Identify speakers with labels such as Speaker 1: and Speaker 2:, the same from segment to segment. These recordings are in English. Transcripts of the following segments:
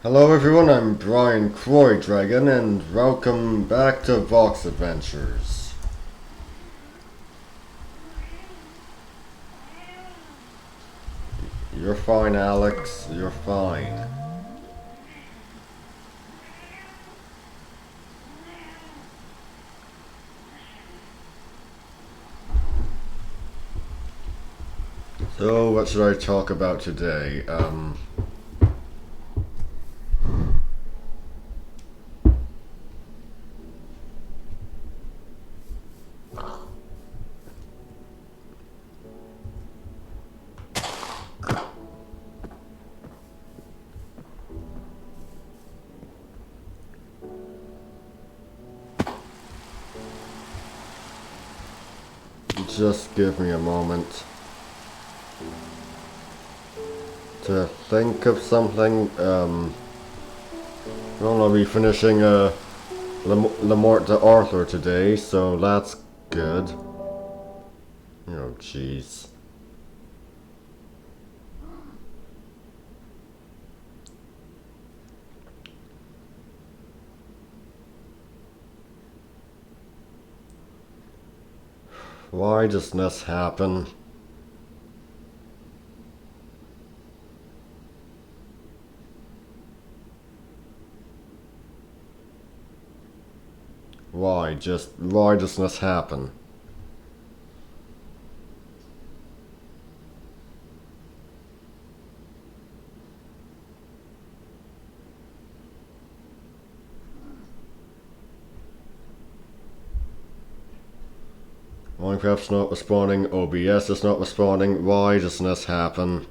Speaker 1: Hello everyone, I'm Brian Croydragon and welcome back to Vox Adventures. You're fine, Alex. You're fine. So, what should I talk about today? Just give me a moment to think of something. I'll be finishing Le Morte d'Arthur today, so that's good. Oh, jeez. Why does this happen? Why does this happen? Minecraft's not responding, OBS is not responding, why does this happen?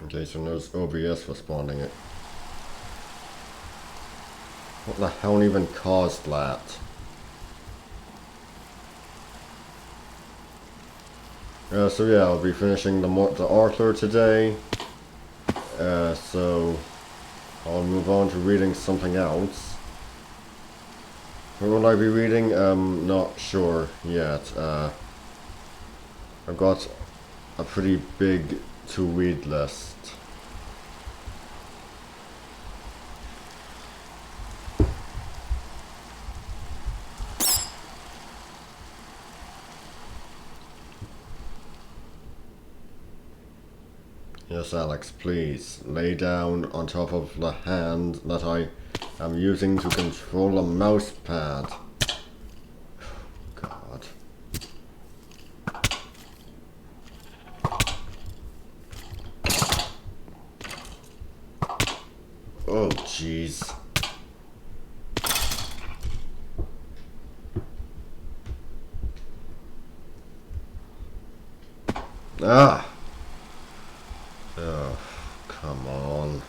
Speaker 1: Okay, so there's OBS responding it. What the hell even caused that? So yeah, I'll be finishing the Morte d'Arthur today. So I'll move on to reading something else. What will I be reading? Not sure yet. I've got a pretty big to-read list. Yes, Alex, please lay down on top of the hand that I am using to control a mouse pad. God. Oh, jeez. Ah! Oh, come on.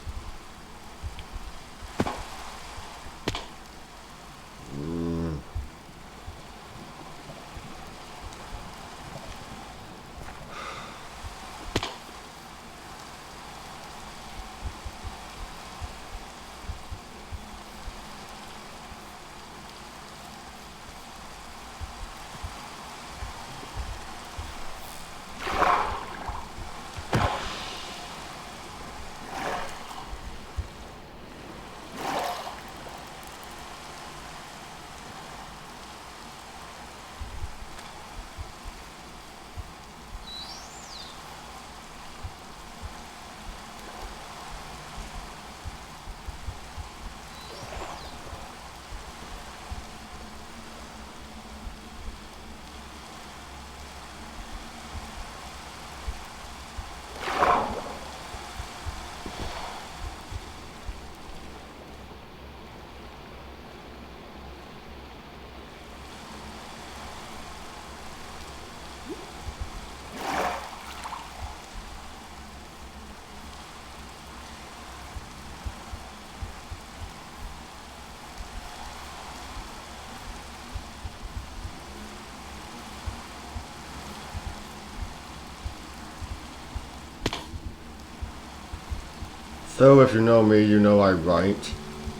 Speaker 1: So if you know me, you know I write.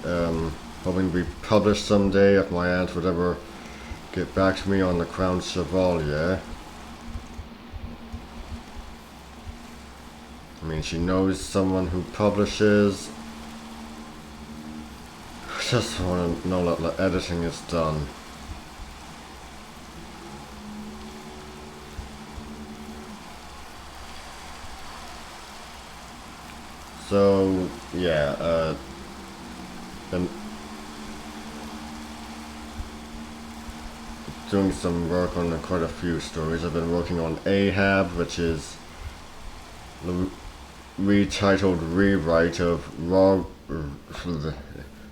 Speaker 1: Hoping to be published someday if my aunt would ever get back to me on the Crown Chevalier. I mean, she knows someone who publishes. Just want to know that the editing is done. So, yeah, been doing some work on quite a few stories. I've been working on Ahab, which is the retitled rewrite of Ramu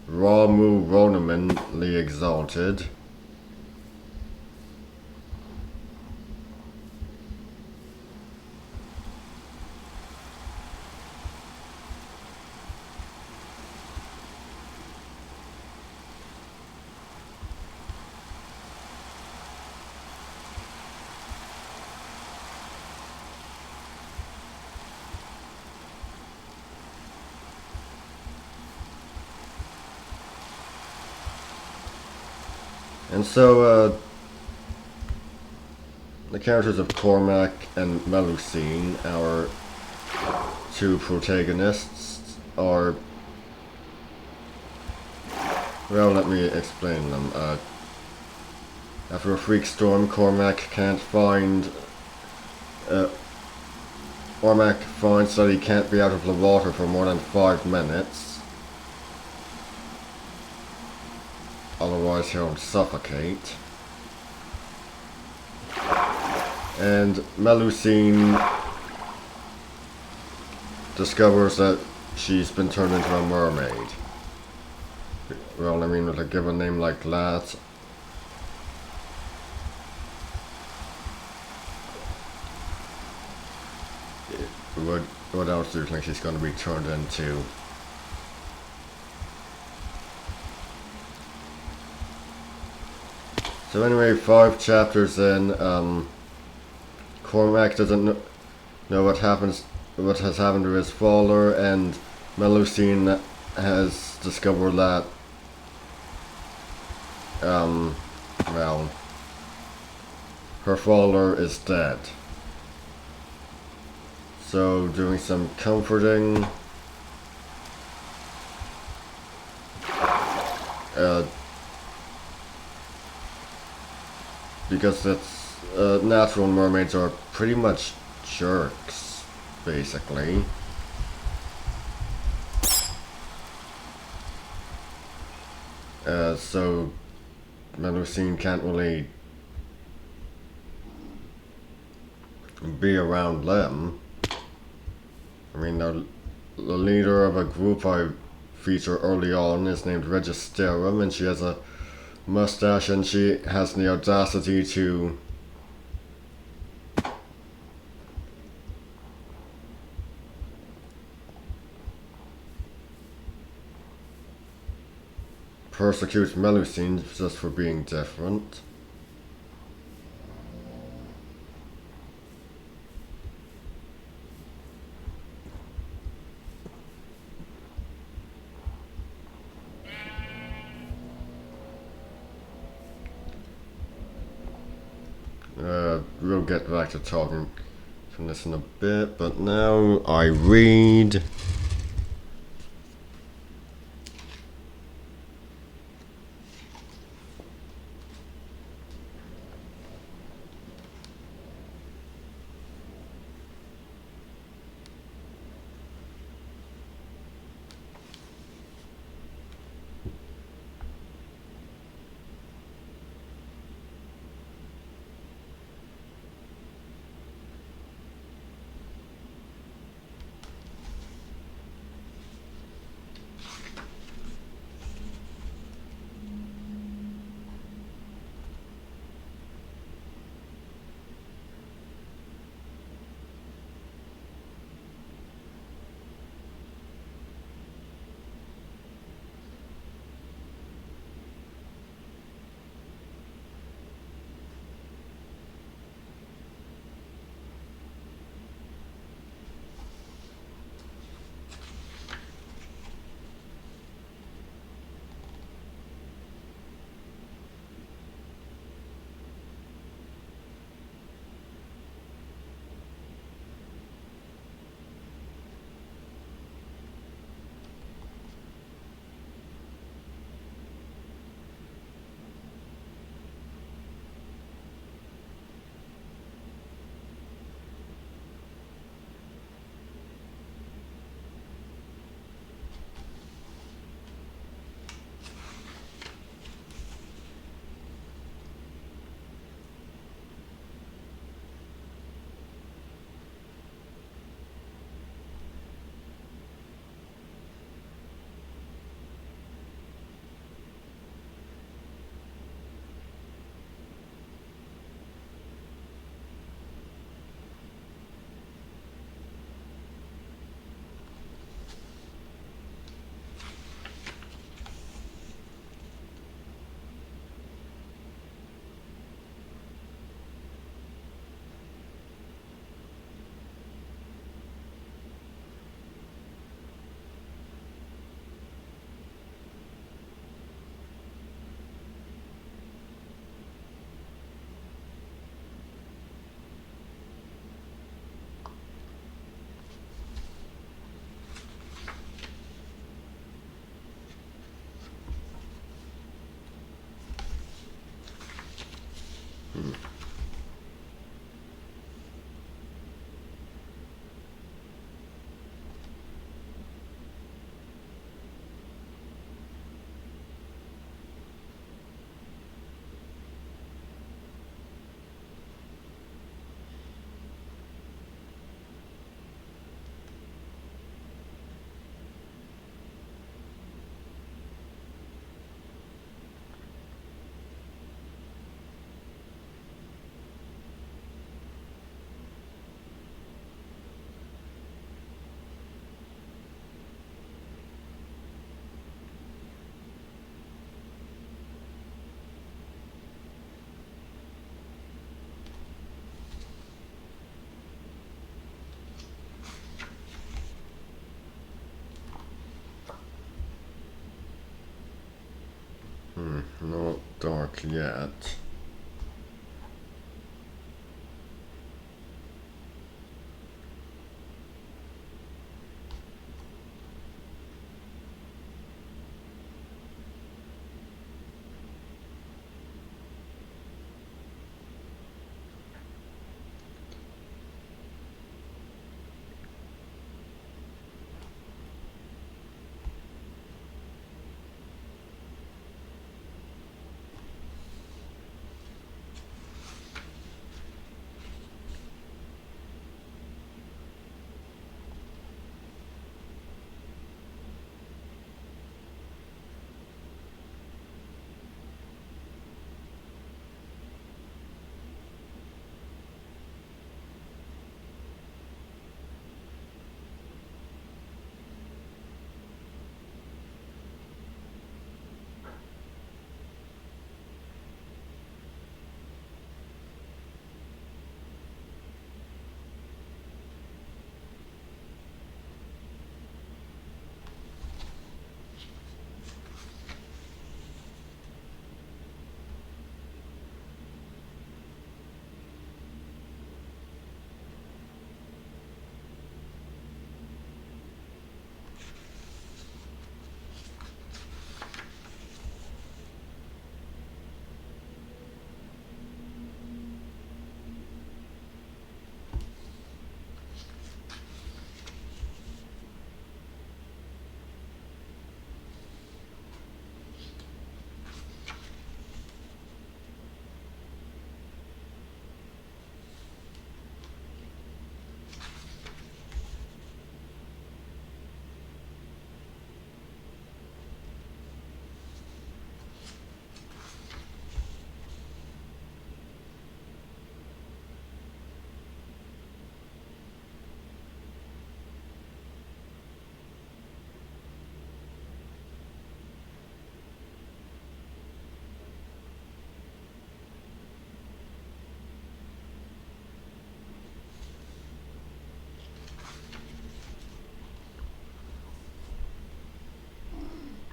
Speaker 1: Ronaman the Exalted. And so, the characters of Cormac and Melusine, our two protagonists, are... Well, let me explain them. After a freak storm, Cormac finds that he can't be out of the water for more than 5 minutes. Otherwise he'll suffocate. And Melusine discovers that she's been turned into a mermaid. Well, I mean, with a given name like that, what else do you think she's going to be turned into? So anyway, 5 chapters in, Cormac doesn't know what has happened to his father, and Melusine has discovered that, well, her father is dead. So, doing some comforting, because natural mermaids are pretty much jerks, basically. So Melusine can't really be around them. I mean, the leader of a group I feature early on is named Registerum, and she has a mustache, and she has the audacity to persecute Melusine just for being different. We'll get back to talking from this in a bit, but now I read. work yet.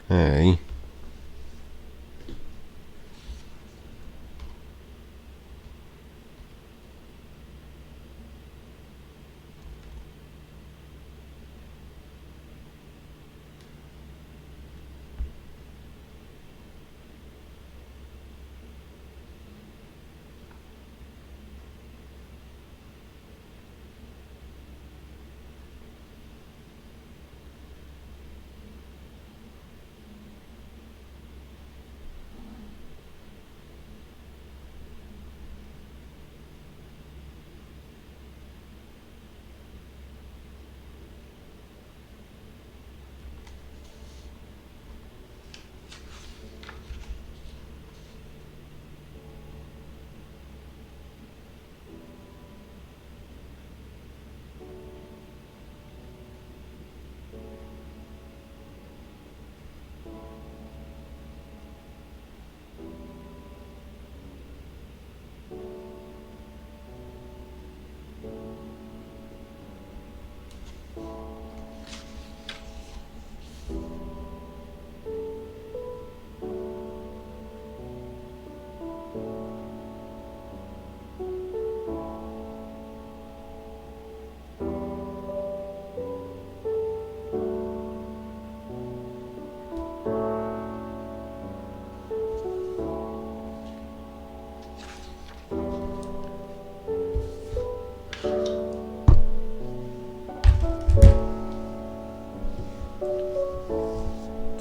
Speaker 1: Hey.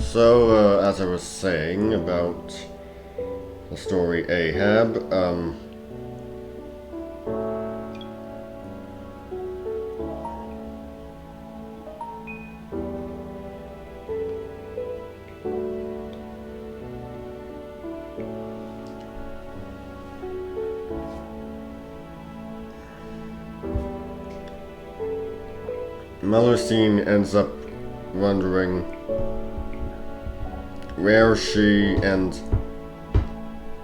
Speaker 1: So, as I was saying about the story Ahab, Melusine ends up wondering where she and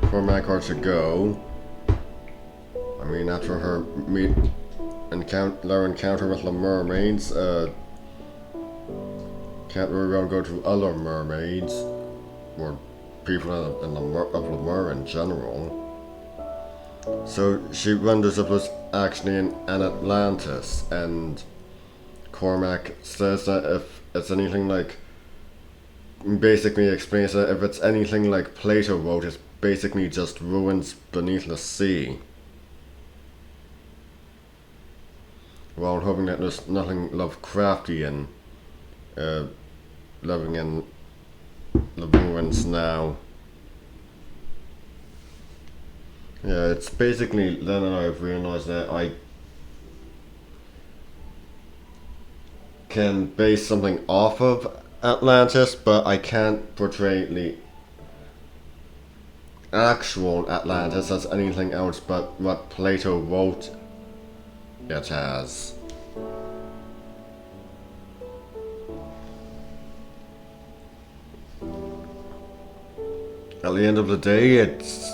Speaker 1: Cormac are to go. I mean, after her their encounter with the mermaids, can't really go to other mermaids, or people in of Lemur in general. So she wonders if it's actually an Atlantis, and Cormac says that if it's anything like, basically explains that if it's anything like Plato wrote, it's basically just ruins beneath the sea. Well, I'm hoping that there's nothing Lovecraftian living in the ruins now. Yeah, it's basically then I've realized that I can base something off of Atlantis, but I can't portray the actual Atlantis as anything else but what Plato wrote it as. At the end of the day, it's,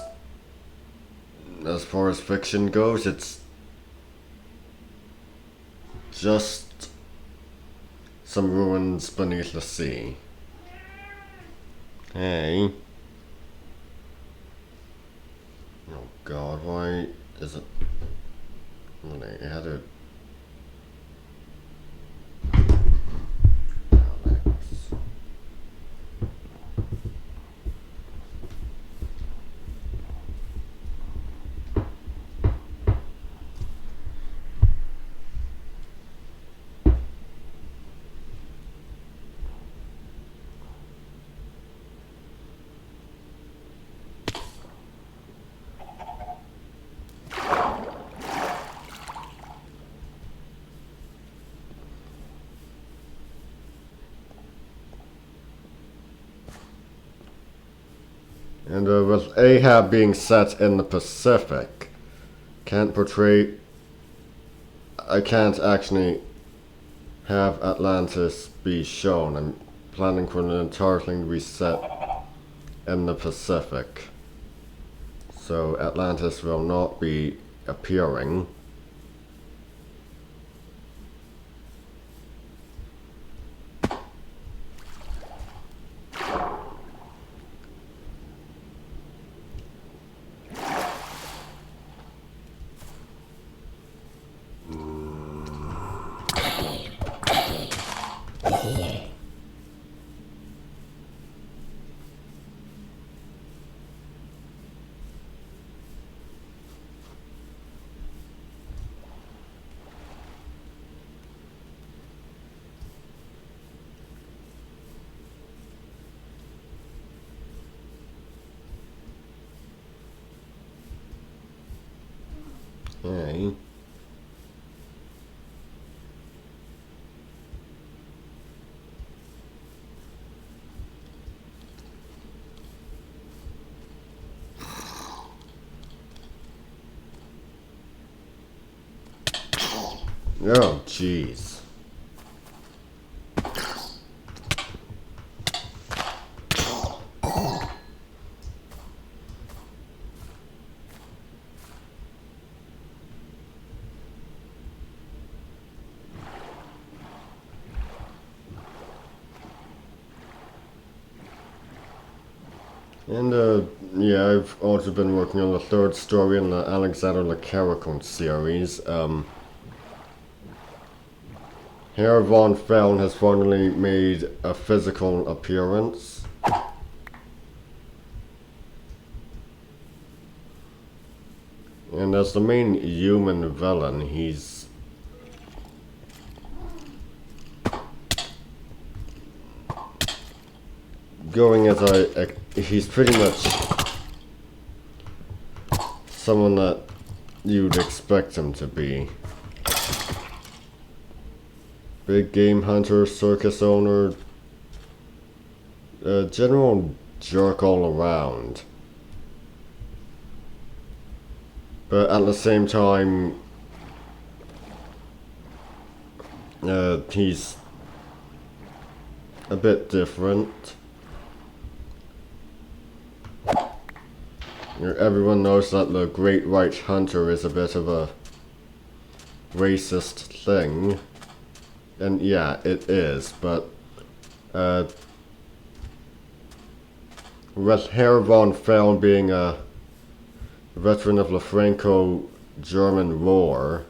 Speaker 1: as far as fiction goes, it's just some ruins beneath the sea. Hey. Oh god, why is it... I had to... And with Ahab being set in the Pacific, I can't actually have Atlantis be shown. I'm planning for an entire thing to be set in the Pacific. So Atlantis will not be appearing. Okay. Oh, jeez. And, yeah, I've also been working on the third story in the Alexander the Caracon series. Herr von Feln has finally made a physical appearance. And as the main human villain, he's going as he's pretty much someone that you'd expect him to be. Big game hunter, circus owner, general jerk all around. But at the same time, he's a bit different. Everyone knows that the Great White Hunter is a bit of a racist thing. And yeah, it is, but with Herr von Felln being a veteran of the Franco-German War.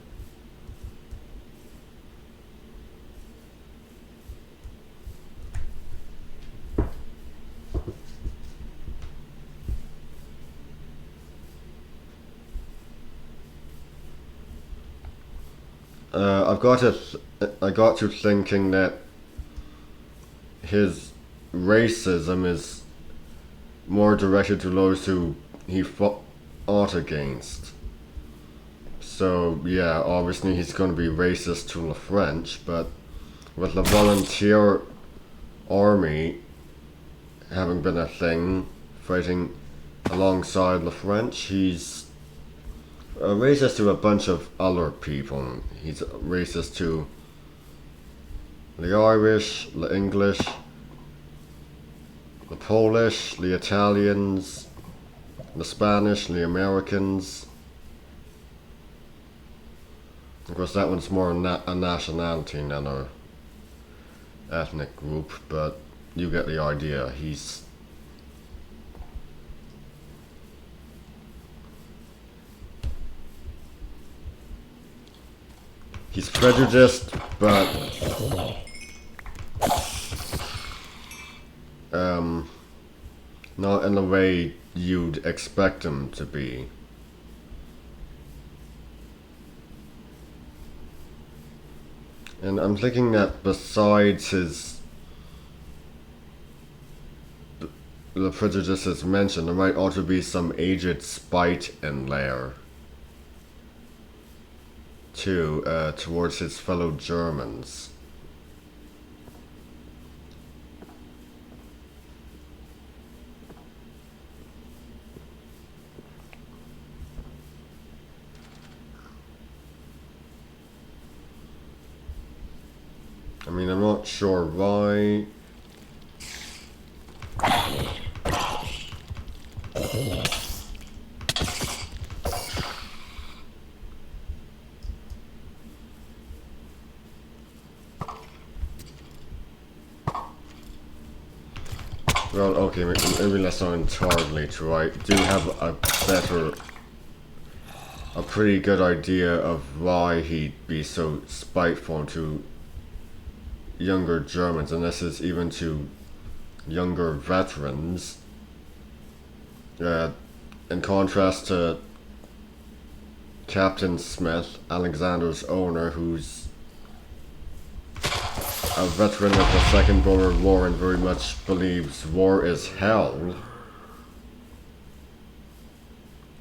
Speaker 1: I got to thinking that his racism is more directed to those who he fought against. So yeah, obviously he's going to be racist to the French, but with the volunteer army having been a thing, fighting alongside the French, he's racist to a bunch of other people. He's racist to the Irish, the English, the Polish, the Italians, the Spanish, the Americans. Of course, that one's more a nationality than a ethnic group, but you get the idea. He's prejudiced, but not in the way you'd expect him to be. And I'm thinking that besides the prejudices mentioned, there might also be some aged spite in there too, towards his fellow Germans. I mean, I'm not sure why. Well, okay, maybe that's not entirely true. I do have a pretty good idea of why he'd be so spiteful to younger Germans, and this is even to younger veterans. In contrast to Captain Smith, Alexander's owner, who's a veteran of the Second World War and very much believes war is hell.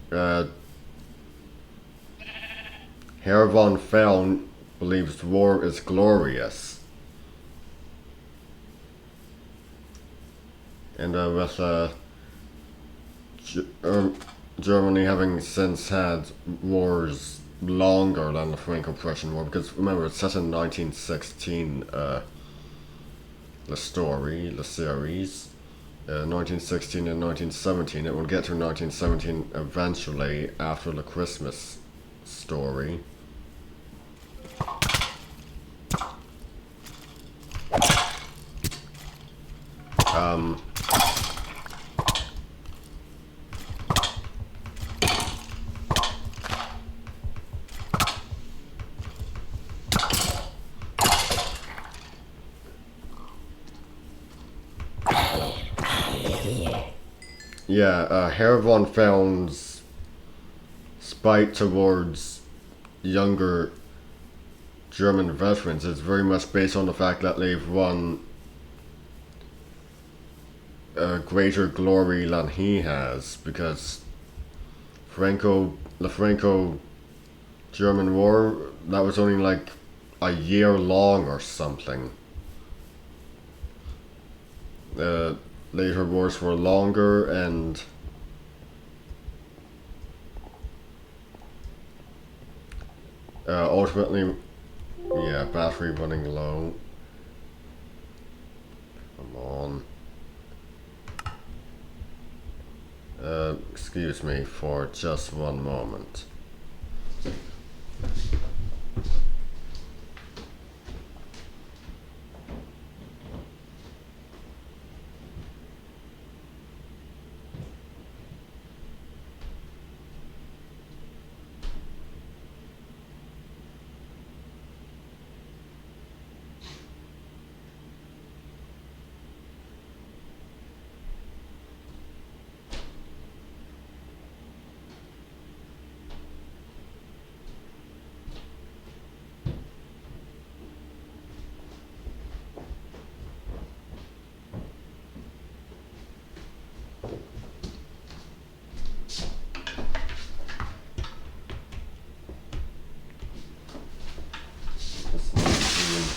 Speaker 1: Herr von Felln believes war is glorious. And with Germany having since had wars longer than the Franco-Prussian War, because remember it's set in 1916, the series, 1916 and 1917. It will get to 1917 eventually after the Christmas story. Yeah, Herr von Felln's spite towards younger German veterans is very much based on the fact that they've won greater glory than he has, because the Franco-German War, that was only like a year long or something. Later wars were longer, and ultimately, yeah, battery running low. Come on. Excuse me for just one moment.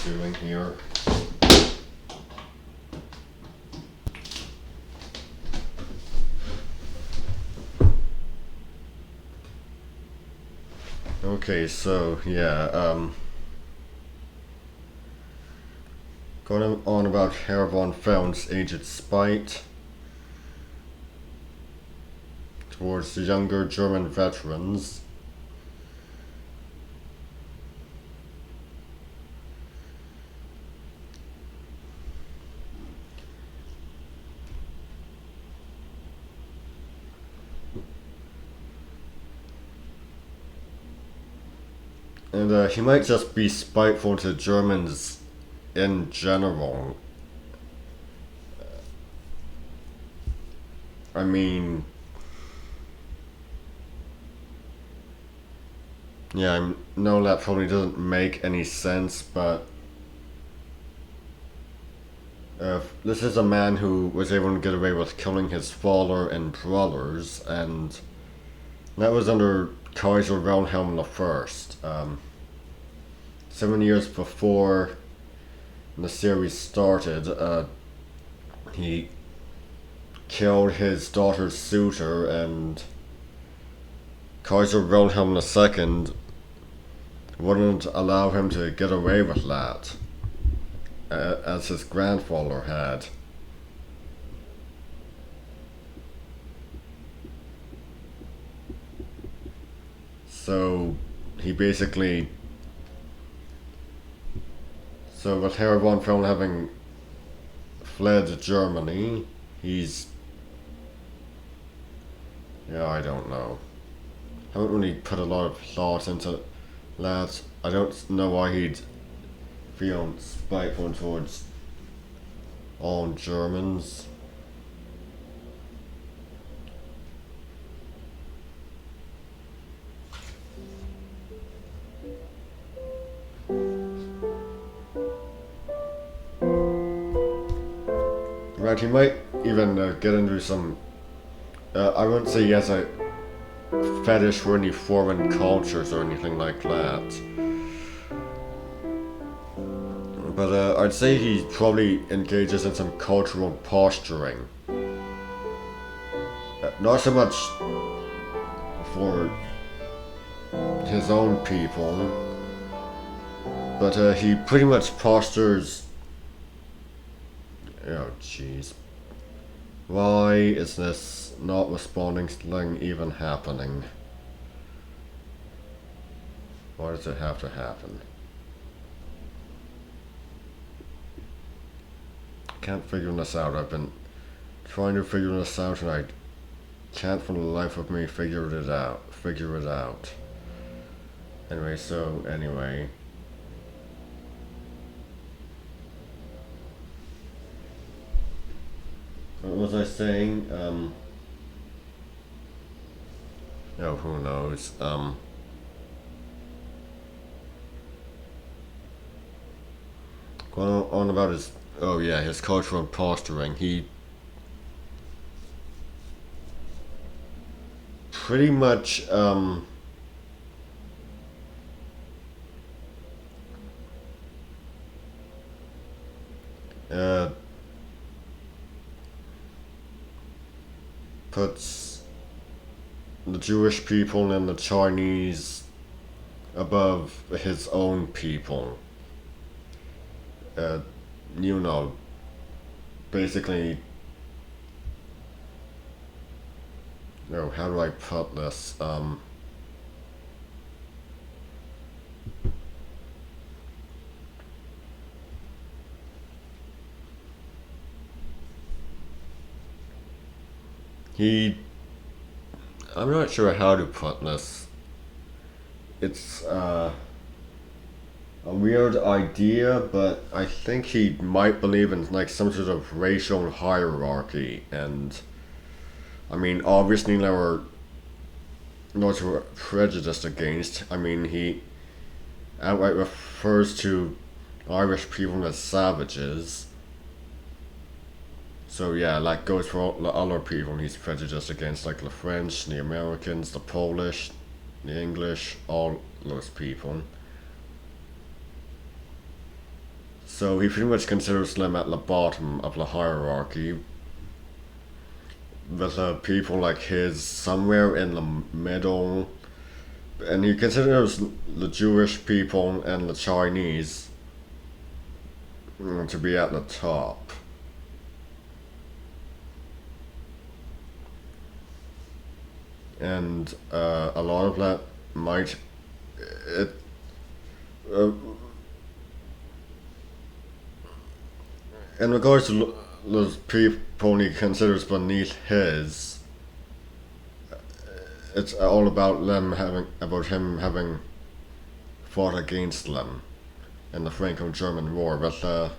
Speaker 1: doing here. Okay, so yeah, going on about Herr von Felden's aged spite towards the younger German veterans. And he might just be spiteful to Germans in general. I mean, yeah, I know that probably doesn't make any sense, but this is a man who was able to get away with killing his father and brothers, and that was under Kaiser Wilhelm I. 7 years before the series started, he killed his daughter's suitor, and Kaiser Wilhelm II wouldn't allow him to get away with that, as his grandfather had. So he basically, so with Herr von Felden having fled Germany, he's, yeah, I don't know. Haven't really put a lot of thought into that. I don't know why he'd feel spiteful towards all Germans. Right, he might even get into some. I wouldn't say he has a fetish for any foreign cultures or anything like that. But I'd say he probably engages in some cultural posturing. Not so much for his own people, but he pretty much postures. Oh, jeez. Why is this not responding thing even happening? Why does it have to happen? Can't figure this out. I've been trying to figure this out and I can't for the life of me figure it out. Anyway. What was I saying? Oh, who knows? Going on about his, oh yeah, his cultural posturing. He pretty much, puts the Jewish people and the Chinese above his own people. You know, basically, no, how do I put this? I'm not sure how to put this. It's, a weird idea, but I think he might believe in like some sort of racial hierarchy, and I mean, obviously there were not prejudiced against. I mean, he outright refers to Irish people as savages. So yeah, that goes for all the other people he's prejudiced against, like the French, the Americans, the Polish, the English, all those people. So he pretty much considers them at the bottom of the hierarchy, with people like his somewhere in the middle, and he considers the Jewish people and the Chinese to be at the top. And a lot of that might it uh, in regards to those people he considers beneath his, it's all about him having fought against them in the Franco-German War. But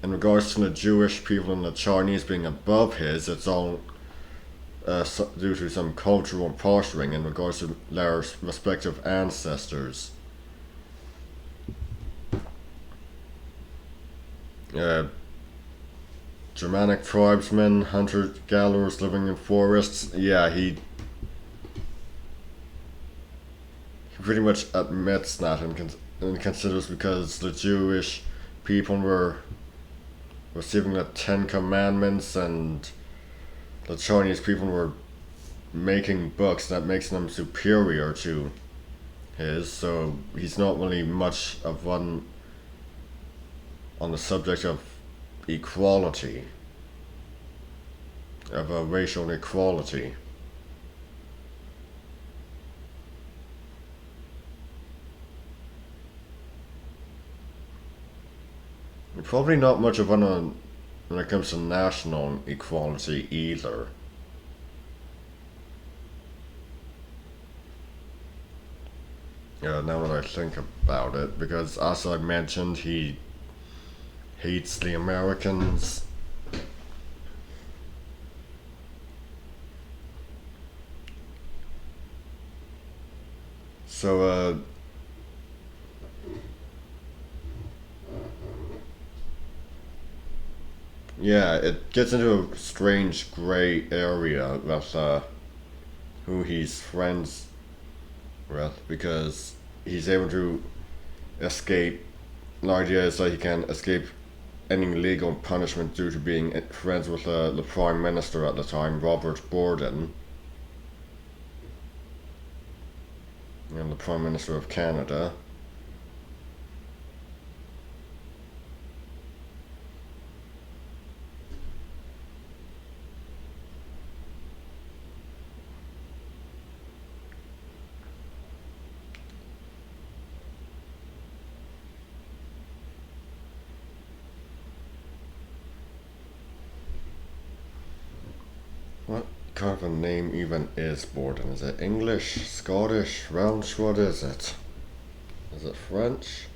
Speaker 1: in regards to the Jewish people and the Chinese being above his, it's all due to some cultural posturing in regards to their respective ancestors. Uh, Germanic tribesmen, hunter-gatherers living in forests. Yeah, he pretty much admits that and considers because the Jewish people were receiving the Ten Commandments and the Chinese people were making books that makes them superior to his, so he's not really much of one on the subject of equality, of a racial equality. Probably not much of one on when it comes to national equality either. Now that I think about it, because as I mentioned, he hates the Americans. So, yeah, it gets into a strange gray area with who he's friends with, because he's able to escape. The idea is that he can escape any legal punishment due to being friends with the Prime Minister at the time, Robert Borden, and the Prime Minister of Canada. What kind of a name even is Borden? Is it English, Scottish, Welsh? What is it? Is it French?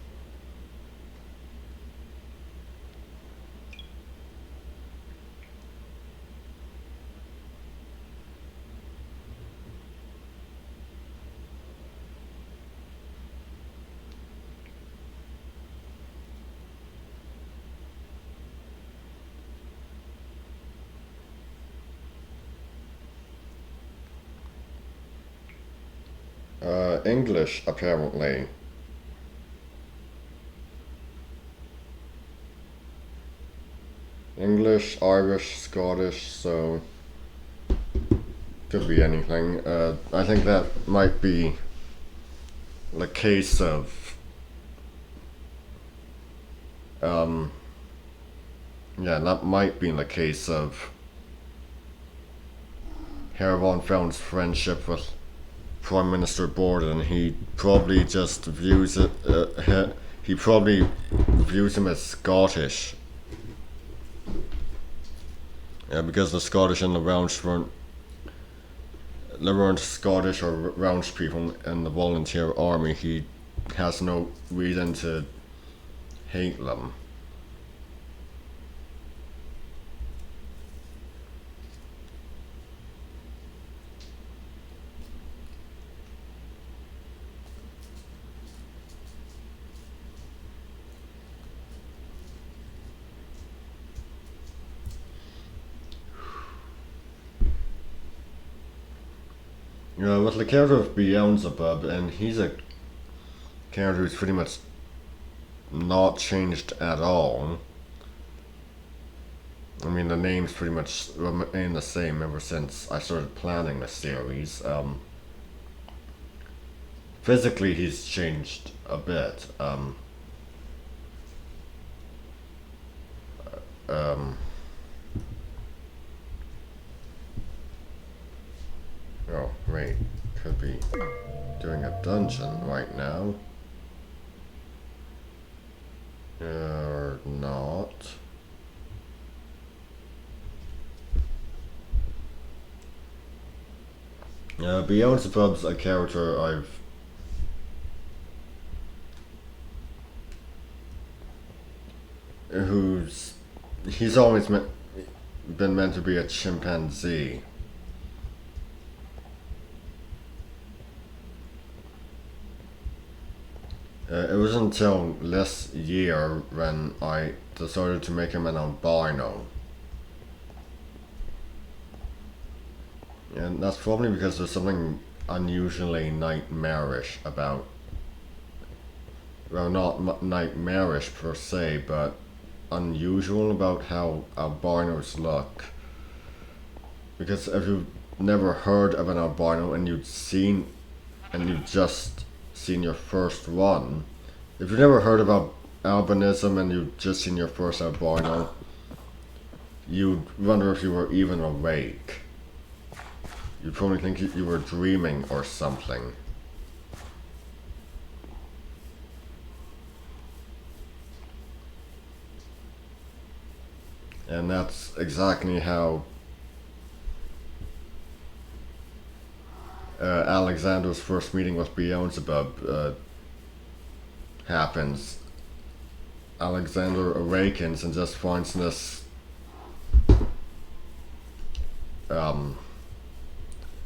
Speaker 1: English, apparently. English, Irish, Scottish, so could be anything. I think that might be the case of, yeah, that might be the case of Herr von Felden's friendship with Prime Minister Borden. He probably just views it, he probably views him as Scottish. Yeah, because the Scottish and the Welsh there weren't Scottish or Welsh people in the volunteer army. He has no reason to hate them. With the character of Beelzebub, and he's a character who's pretty much not changed at all. I mean, the names pretty much remain the same ever since I started planning the series. Physically, he's changed a bit. Um, oh, wait. Could be doing a dungeon right now. Or not. Beelzebub's a character he's always been meant to be a chimpanzee. It was until this year when I decided to make him an albino. And that's probably because there's something unusually nightmarish about... Well, not nightmarish per se, but unusual about how albinos look. Because if you've never heard of an albino and you've just seen your first one, if you've never heard about albinism and you've just seen your first albino, you'd wonder if you were even awake. You'd probably think you were dreaming or something. And that's exactly how Alexander's first meeting with Beelzebub happens. Alexander awakens and just finds this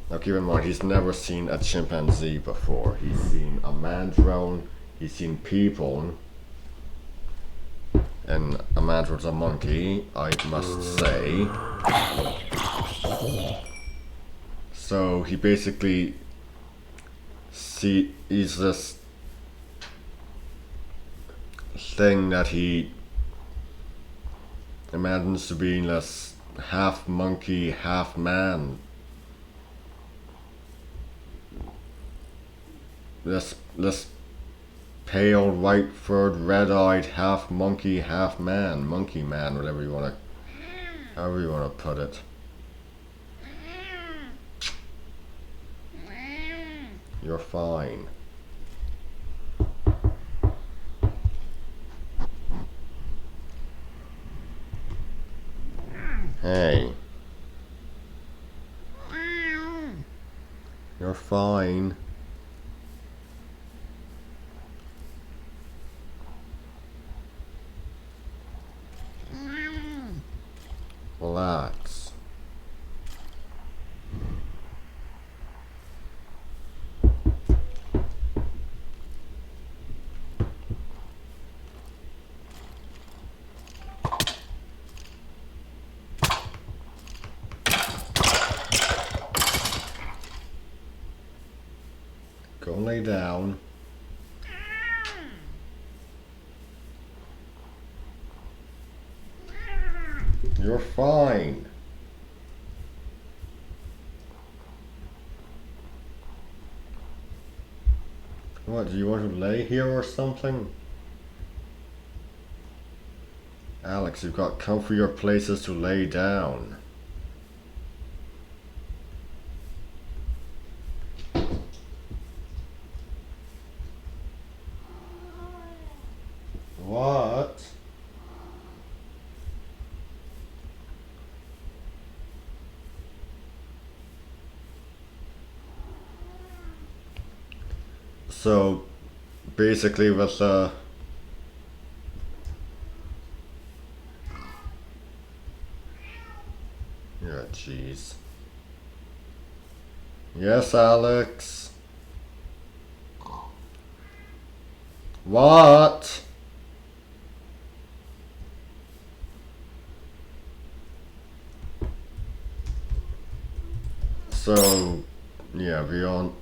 Speaker 1: now keep in mind, he's never seen a chimpanzee before. He's seen a mandrill, he's seen people, and a mandrill's a monkey, I must say. So he basically he's this thing that he imagines to be this half monkey, half man. This pale, white-furred, red-eyed, half monkey, half man, monkey man, however you wanna put it. You're fine. Hey. You're fine. Relax. Go lay down. You're fine. What, do you want to lay here or something? Alex, you've got comfier places to lay down. What? So, basically with yeah, jeez. Yes, Alex. What? So, yeah, beyond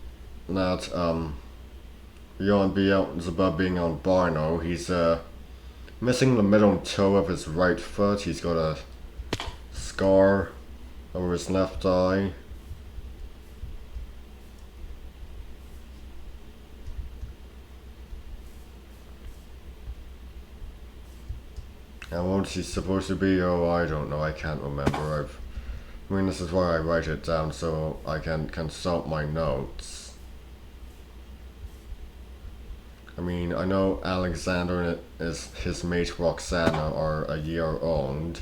Speaker 1: that, Beyond Beelzebub being albino, he's missing the middle toe of his right foot. He's got a scar over his left eye. And what she's supposed to be, oh, I don't know, I can't remember. I mean, this is why I write it down so I can consult my notes. I mean, I know Alexander and his mate Roxana are a year old.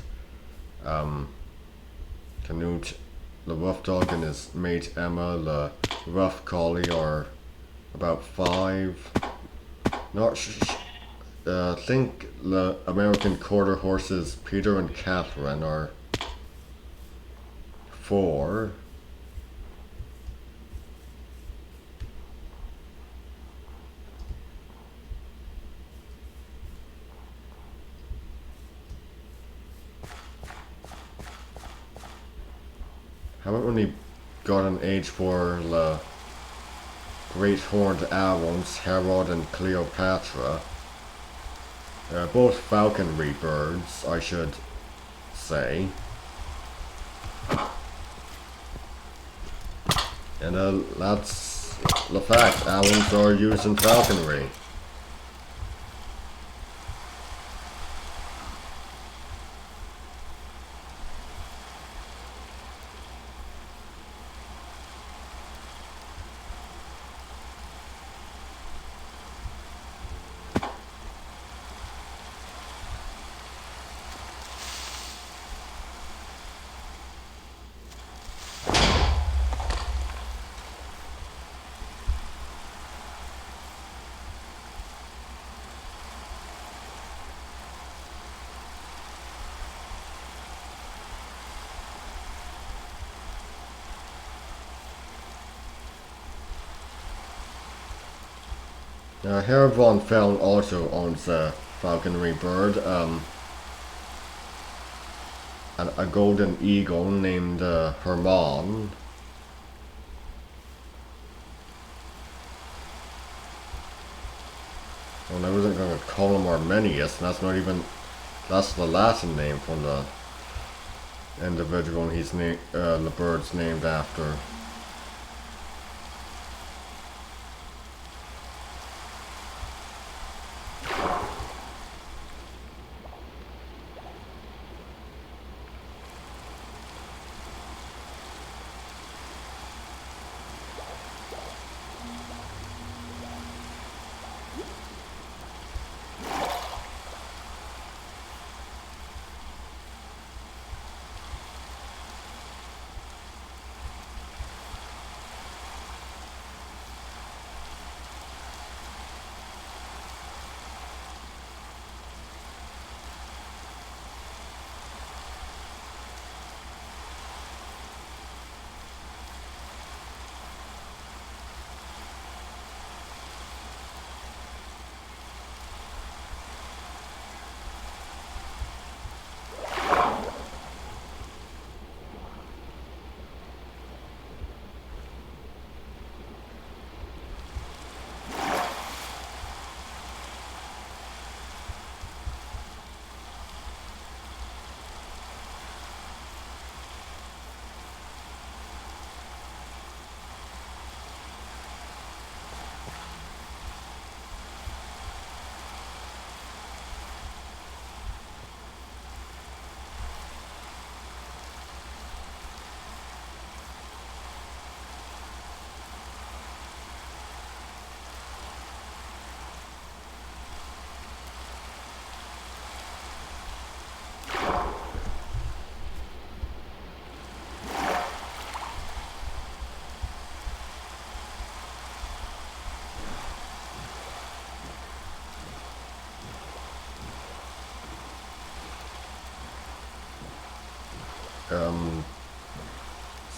Speaker 1: Canute, the rough dog, and his mate Emma, the rough collie, are about 5. Not I think the American quarter horses Peter and Catherine are 4. Haven't really got an age for the great horned owls, Herod and Cleopatra. Both falconry birds, I should say. And that's the fact, owls are used in falconry. Herr von Fell also owns a falconry bird, a golden eagle named Hermann. Well, I wasn't going to call him Arminius, and that's the Latin name for the individual the bird's named after.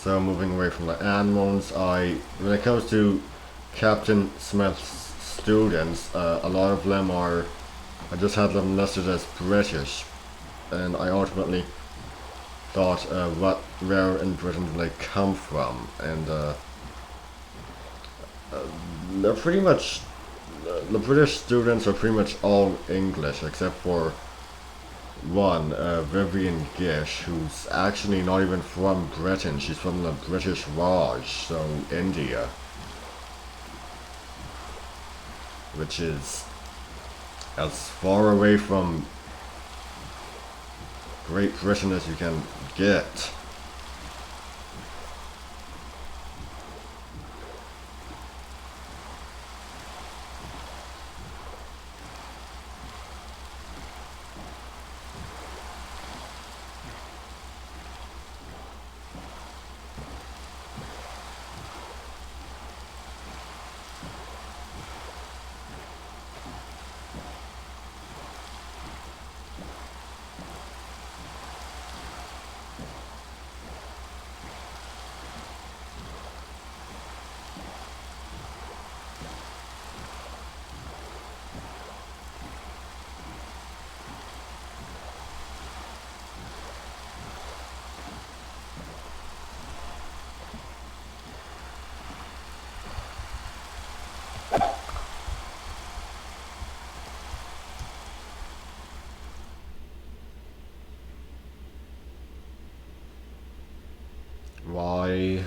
Speaker 1: So moving away from the animals, when it comes to Captain Smith's students, a lot of them I just had them listed as British, and I ultimately thought where in Britain do they come from, and they're pretty much the British students are pretty much all English except for one, Vivian Gish, who's actually not even from Britain. She's from the British Raj, so India. Which is as far away from Great Britain as you can get. Why?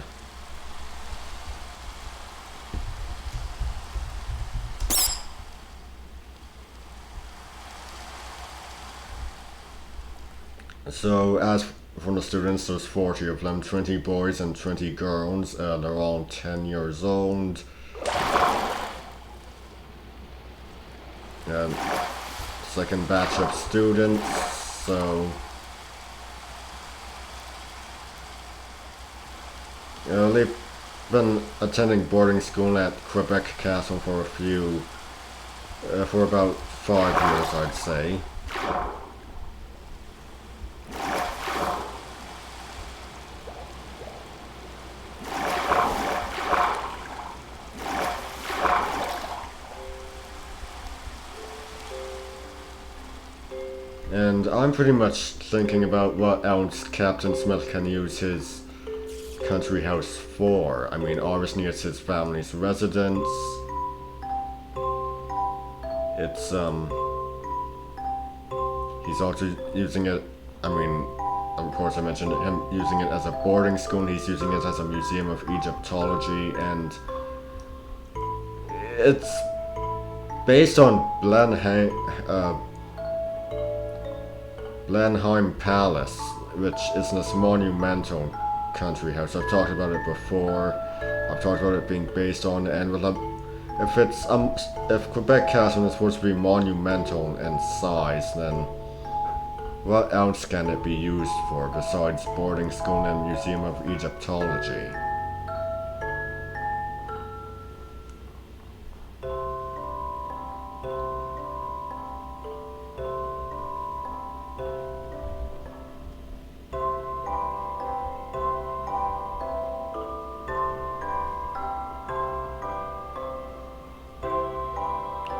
Speaker 1: So, as for the students, there's 40 of them, 20 boys and 20 girls. They're all 10 years old. And second batch of students, so... they've been attending boarding school at Quebec Castle for for about 5 years, I'd say. And I'm pretty much thinking about what else Captain Smith can use his country house for. I mean, obviously it's his family's residence. It's, he's also using it, I mean, of course I mentioned him using it as a boarding school, he's using it as a museum of Egyptology, and it's based on Blenheim Palace, which is this monumental country house. I've talked about it before. I've talked about it being based on, and if Quebec Castle is supposed to be monumental in size, then what else can it be used for besides boarding school and museum of Egyptology?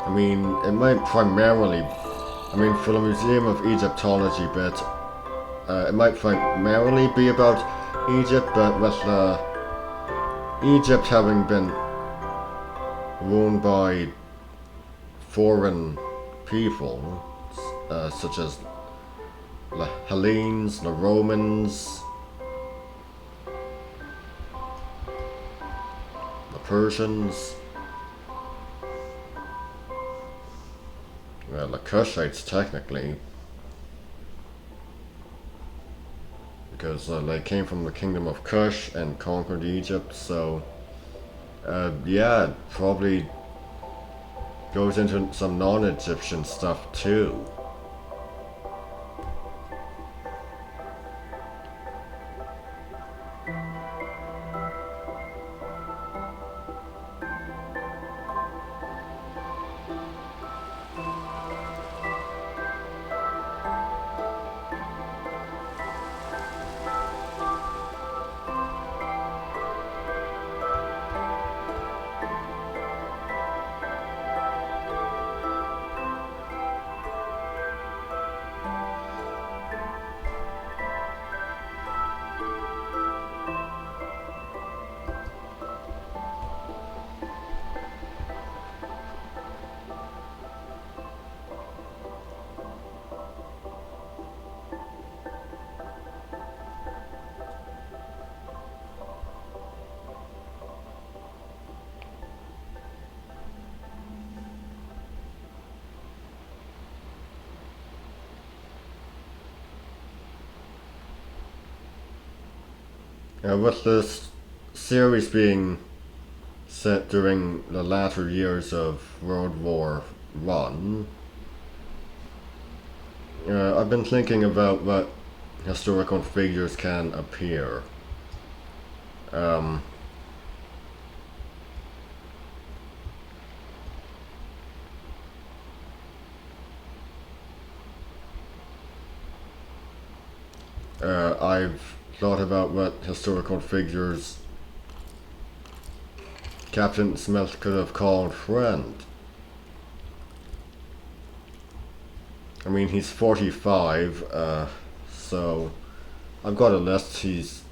Speaker 1: I mean, it might primarily, I mean, for the Museum of Egyptology bit, it might primarily be about Egypt, but with Egypt having been ruled by foreign people, such as the Hellenes, the Romans, the Persians, well, the Kushites technically, because they came from the kingdom of Kush and conquered Egypt, so yeah, it probably goes into some non-Egyptian stuff too. With this series being set during the latter years of World War One, I've been thinking about what historical figures can appear. Um, I've thought about what historical figures Captain Smith could have called friend. I mean, he's 45, so I've got a list. He's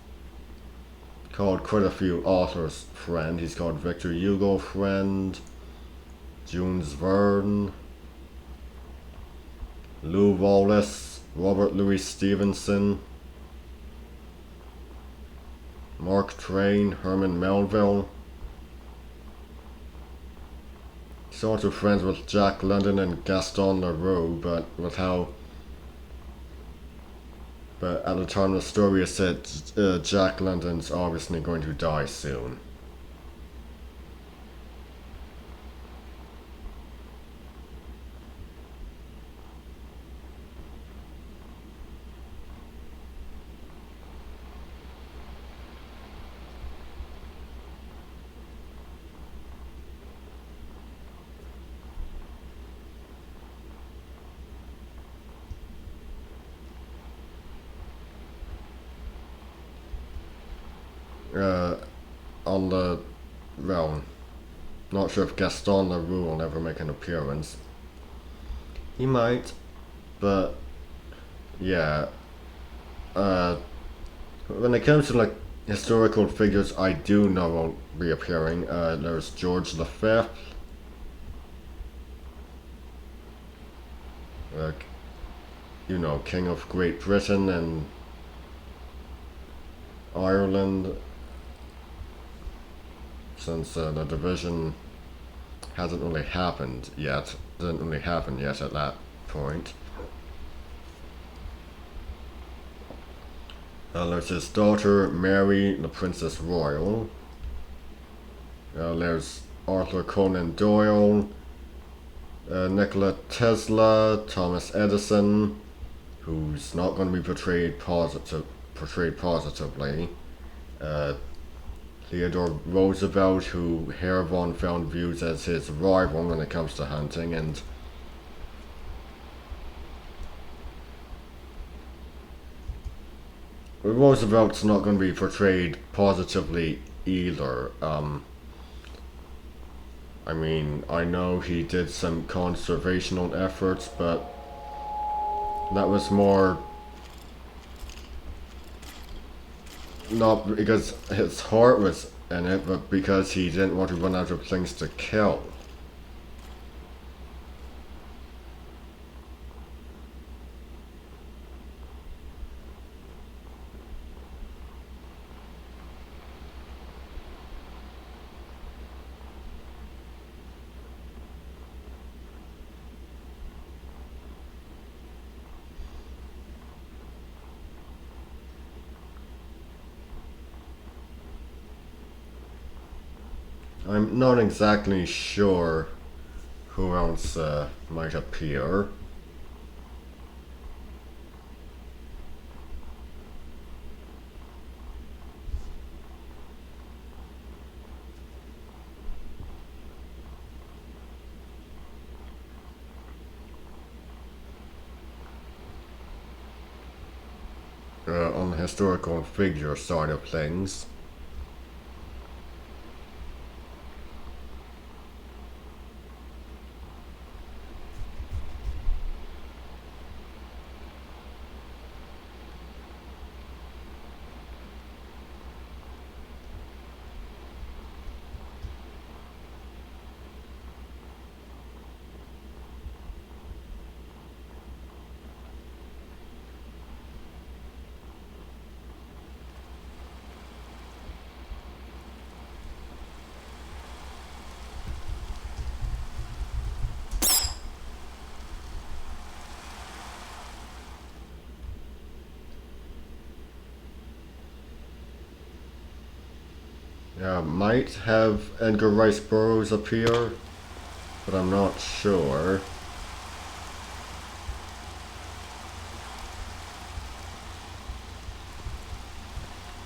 Speaker 1: called quite a few authors friend. He's called Victor Hugo friend, Jules Verne, Lou Wallace, Robert Louis Stevenson, Mark Twain, Herman Melville. Sort of friends with Jack London and Gaston Leroux, but at the time the story is set, Jack London's obviously going to die soon. Uh, on the, well, not sure if Gaston Leroux will ever make an appearance. He might, but yeah. Uh, when it comes to like historical figures, I do know will be appearing. There's George V, like King of Great Britain and Ireland. Since the division hasn't really happened yet, didn't really happen yet at that point. There's his daughter, Mary, the Princess Royal. There's Arthur Conan Doyle, Nikola Tesla, Thomas Edison, who's not going to be portrayed positively. Theodore Roosevelt, who Herr von Found views as his rival when it comes to hunting, and Roosevelt's not going to be portrayed positively either. I mean, I know he did some conservational efforts, but that was more not because his heart was in it, but because he didn't want to run out of things to kill. I'm not exactly sure who else might appear. On the historical figure side of things. Might have Edgar Rice Burroughs appear, but I'm not sure.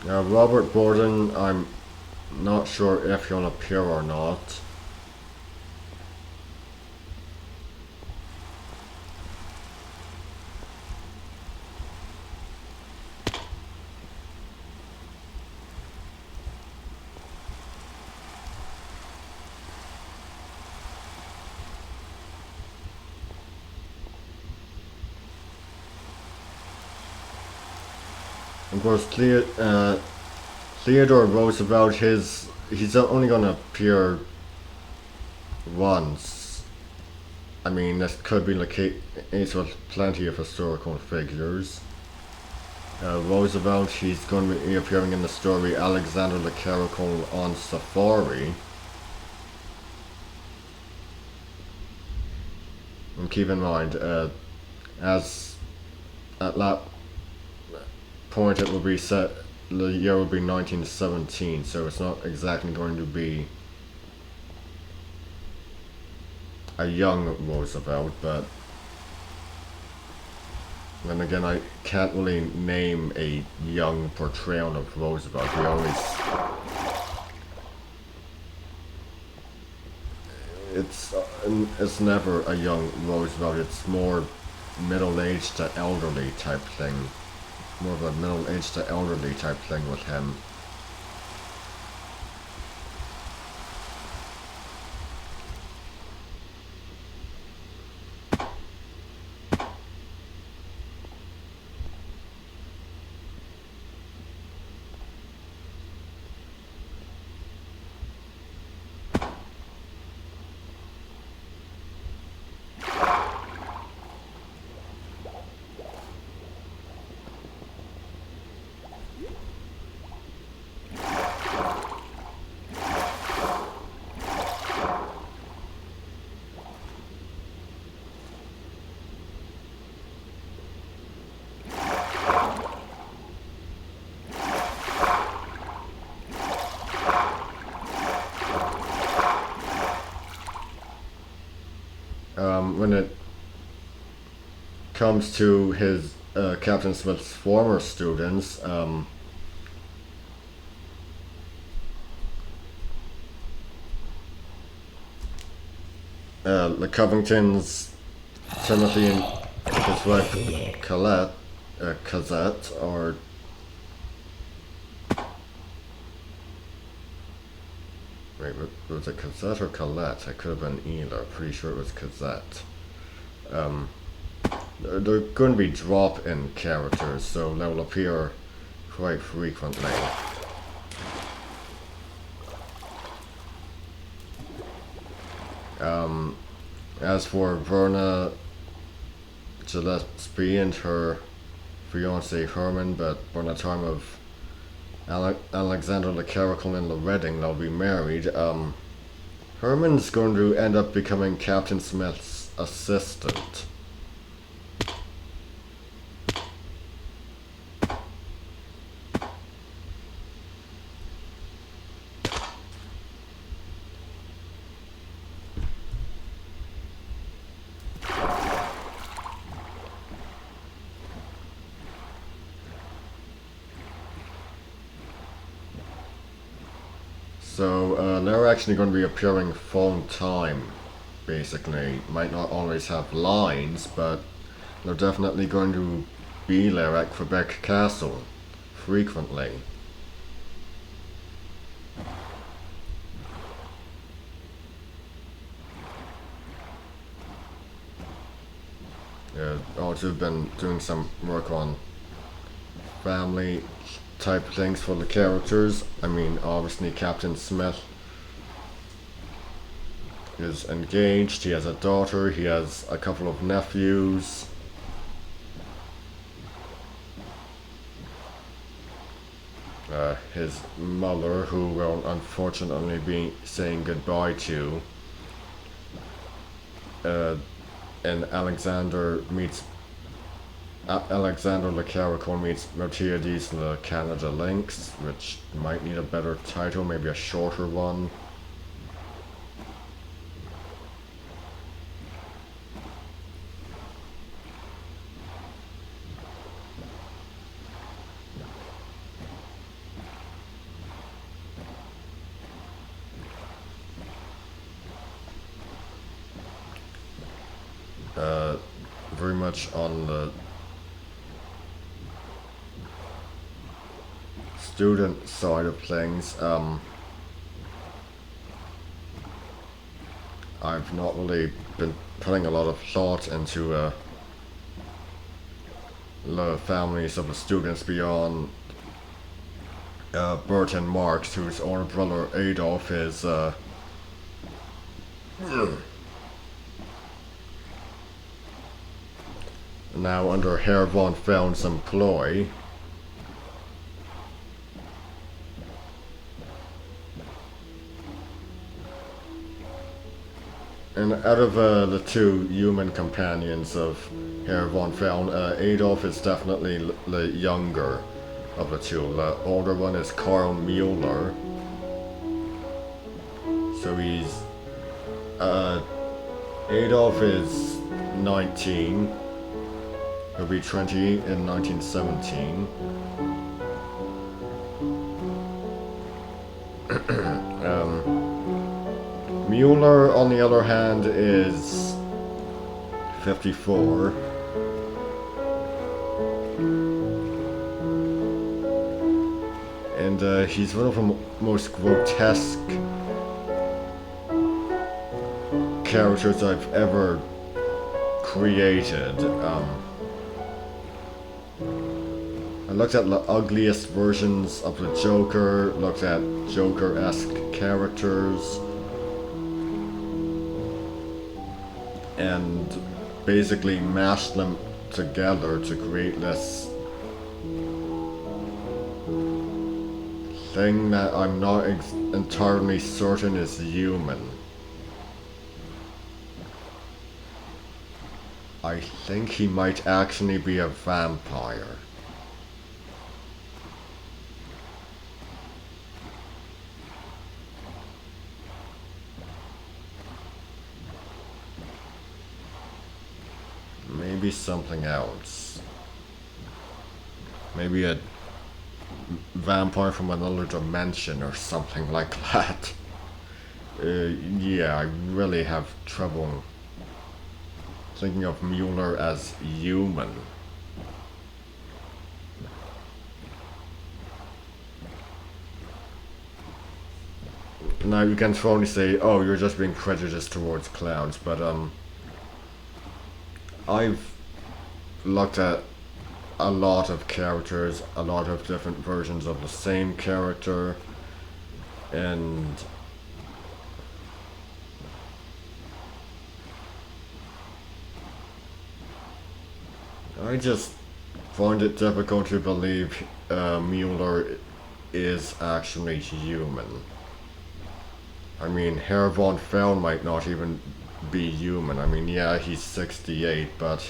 Speaker 1: Robert Borden, I'm not sure if he'll appear or not. Of course, Theodore Roosevelt, he's only gonna appear once. I mean, this could be the case with plenty of historical figures. Roosevelt, he's going to be appearing in the story Alexander the Caracal on Safari. And keep in mind, as at that point it will be set, the year will be 1917, so it's not exactly going to be a young Roosevelt, but then again, I can't really name a young portrayal of Roosevelt. It's never a young Roosevelt. It's more middle-aged to elderly type thing. More of a middle-aged to elderly type thing with him. When it comes to his Captain Smith's former students, the Covingtons, Timothy and his wife Cosette, or wait, was it Cosette or Colette? It could have been either. Pretty sure it was Cosette. They're going to be drop-in characters, so they will appear quite frequently. As for Verna Gillespie and her fiance Herman, but by the time of Alexander the Caracal and the wedding, they'll be married. Herman's going to end up becoming Captain Smith's assistant. So they're actually going to be appearing full time, basically. Might not always have lines, but they're definitely going to be there at Quebec Castle frequently. Also been doing some work on family type things for the characters. I mean, obviously Captain Smith is engaged, he has a daughter, he has a couple of nephews. His mother, who will unfortunately be saying goodbye to. And Alexander meets Alexander Lecaracol meets Miltiades and the Canada Lynx, which might need a better title, maybe a shorter one. Very much on the student side of things, I've not really been putting a lot of thought into the families of the students beyond Bert and Marx, whose older brother Adolf is now under Herr von Feln's employ. And out of the two human companions of Herr von Feln, Adolf is definitely the younger of the two. The older one is Karl Mueller. So he's... Adolf is 19. He'll be 20 in 1917. Mueller, on the other hand, is 54. And he's one of the most grotesque characters I've ever created. I looked at the ugliest versions of the Joker, looked at Joker-esque characters, and basically mashed them together to create this thing that I'm not entirely certain is human. I think he might actually be a vampire. Maybe something else. Maybe a vampire from another dimension or something like that. Yeah, I really have trouble thinking of Mueller as human. Now you can totally say, oh, you're just being prejudiced towards clowns, but I've looked at a lot of characters, a lot of different versions of the same character, and I just find it difficult to believe Mueller is actually human. I mean, Herr von Feln might not even be human. I mean, yeah, he's 68, but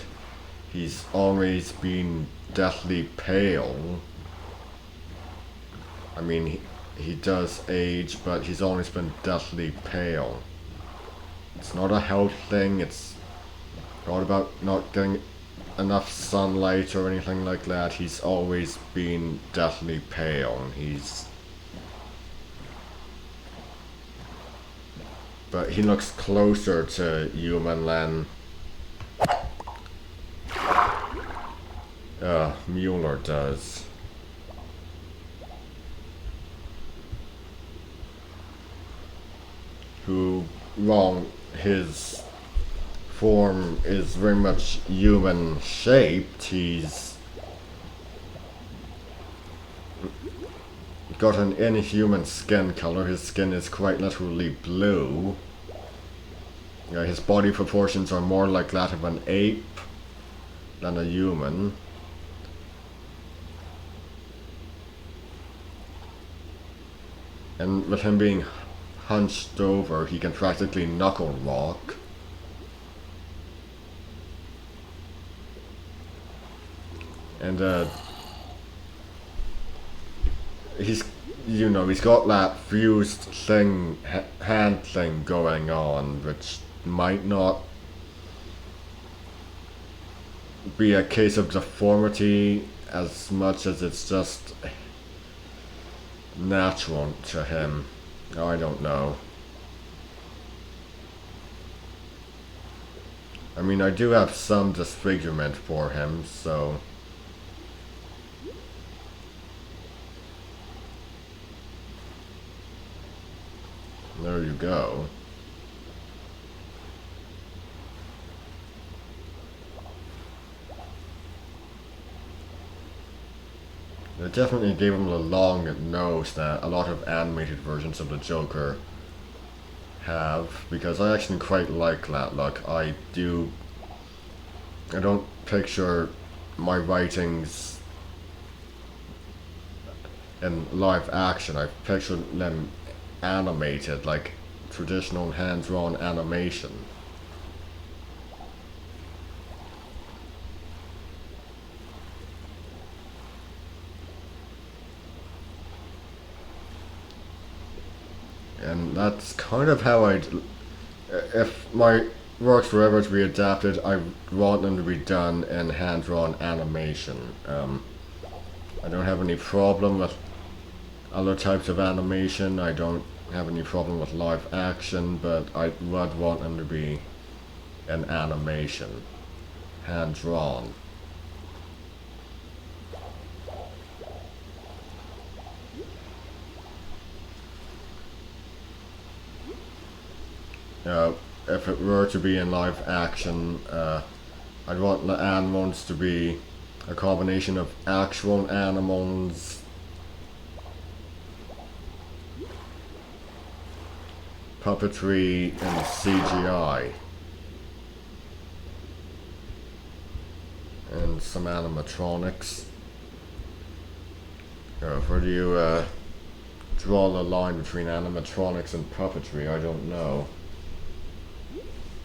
Speaker 1: he's always been deathly pale. I mean, he does age, but he's always been deathly pale. It's not a health thing, it's not about not getting enough sunlight or anything like that. He's always been deathly pale. But he looks closer to human than Mueller does. His form is very much human shaped. He's got an inhuman skin color. His skin is quite literally blue. His body proportions are more like that of an ape than a human. And with him being hunched over, he can practically knuckle walk. And he's he's got that fused thing hand thing going on, which might not be a case of deformity as much as it's just natural to him. I don't know. I mean, I do have some disfigurement for him, so... There you go. They definitely gave him the long nose that a lot of animated versions of the Joker have, because I actually quite like that look. I don't picture my writings in live action. I picture them animated, like traditional hand-drawn animation. And that's kind of how if my works were ever to be adapted, I want them to be done in hand-drawn animation. I don't have any problem with other types of animation. I don't have any problem with live action, but I would want them to be in animation, hand-drawn. If it were to be in live action, I'd want the animals to be a combination of actual animals, puppetry, and CGI. And some animatronics. Where do you draw the line between animatronics and puppetry? I don't know.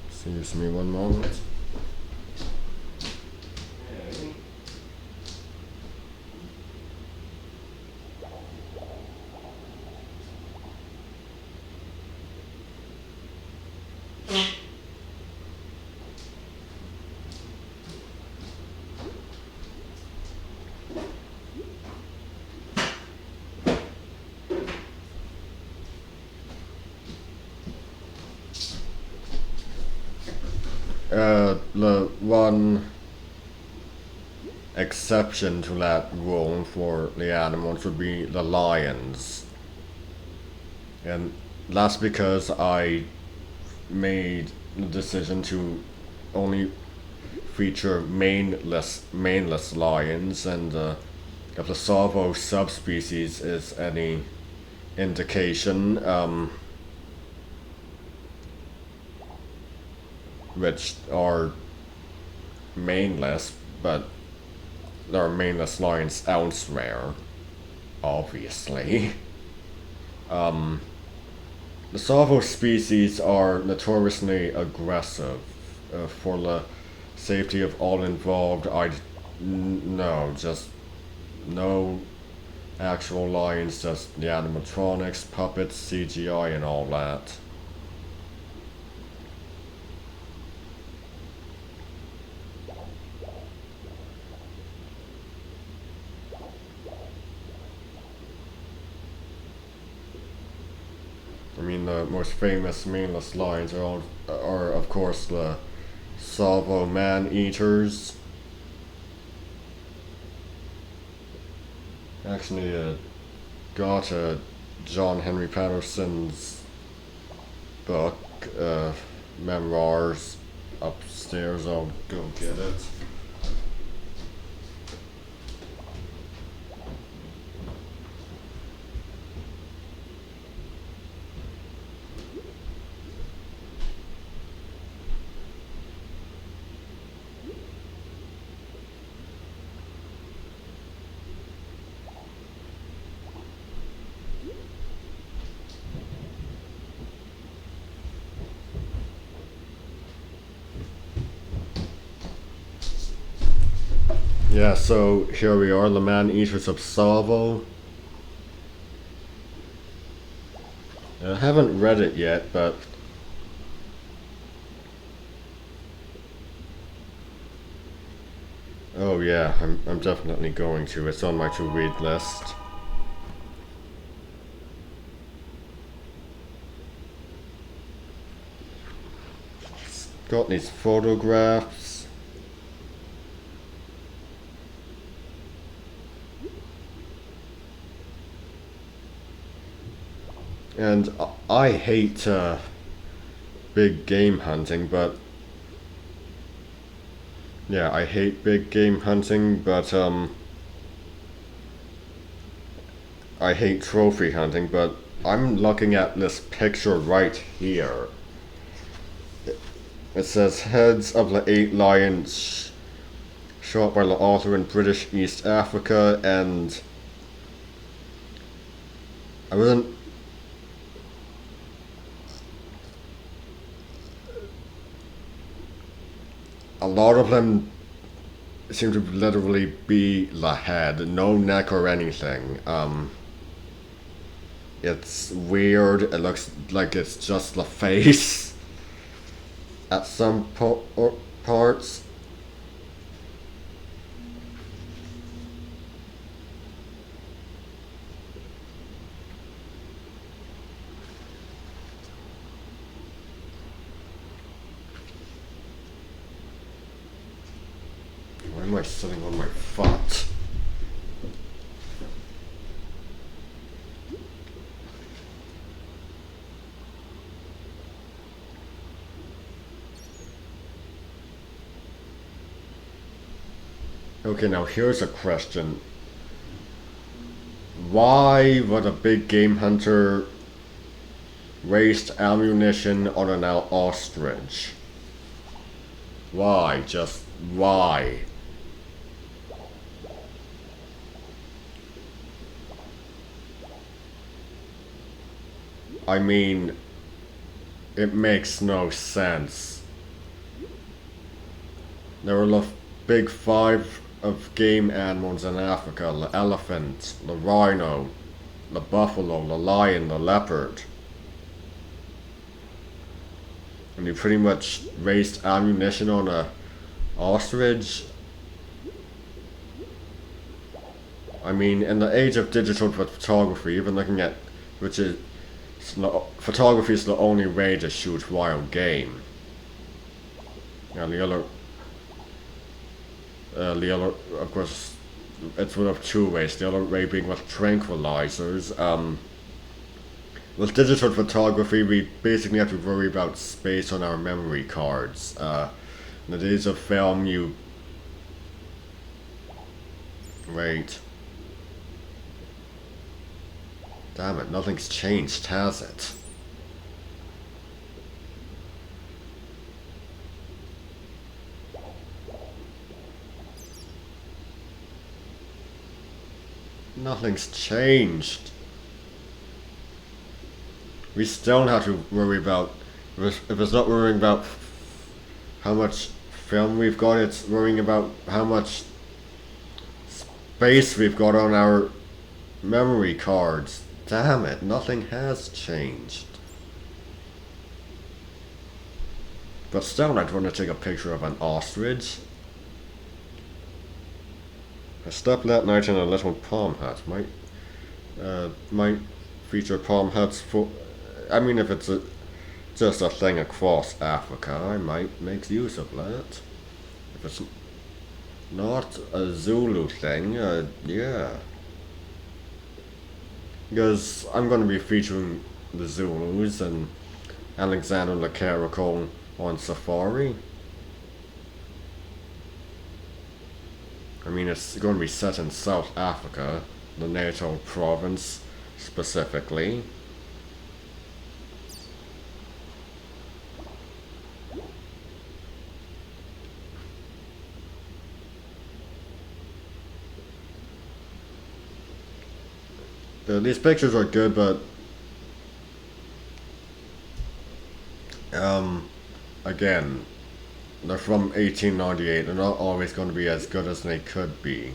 Speaker 1: Excuse me one moment. The one exception to that rule for the animals would be the lions. And that's because I made the decision to only feature maneless lions, and if the Salvo subspecies is any indication, which are maneless, but there are maneless lions elsewhere, obviously. The Salvo species are notoriously aggressive. For the safety of all involved, no, just no actual lions, just the animatronics, puppets, CGI, and all that. I mean, the most famous maneless lions are of course the Salvo man-eaters. Actually, got John Henry Patterson's book, memoirs, upstairs. I'll go get it. Yeah, so here we are, the Man-Eaters of Salvo. I haven't read it yet, but oh yeah, I'm definitely going to. It's on my to-read list. It's got these photographs. And I hate big game hunting, but yeah, I hate big game hunting, but I hate trophy hunting, but I'm looking at this picture right here. It says heads of the 8 lions shot by the author in British East Africa, and I wasn't. A lot of them seem to literally be the head, no neck or anything. It's weird. It looks like it's just the face at some parts. Why am I sitting on my foot? Okay, now here's a question. Why would a big game hunter waste ammunition on an ostrich? Why? Just why? I mean, it makes no sense. There are the big five of game animals in Africa: the elephant, the rhino, the buffalo, the lion, the leopard. And you pretty much waste ammunition on a ostrich? I mean, in the age of digital photography, even looking at, which is, photography is the only way to shoot wild game. And the other, of course, it's one of two ways. The other way being with tranquilizers. With digital photography, we basically have to worry about space on our memory cards. In the days of film, you wait. Damn it, nothing's changed, has it? Nothing's changed. We still have to worry about. If it's not worrying about how much film we've got, it's worrying about how much space we've got on our memory cards. Damn it, nothing has changed. But still, I'd want to take a picture of an ostrich. I slept that night in a little palm hut. Might feature palm huts for. I mean, if it's just a thing across Africa, I might make use of that. If it's not a Zulu thing, yeah. Because I'm going to be featuring the Zulus and Alexander the Caracol on Safari. I mean, it's going to be set in South Africa, the Natal province specifically. These pictures are good, but again, they're from 1898. They're not always going to be as good as they could be.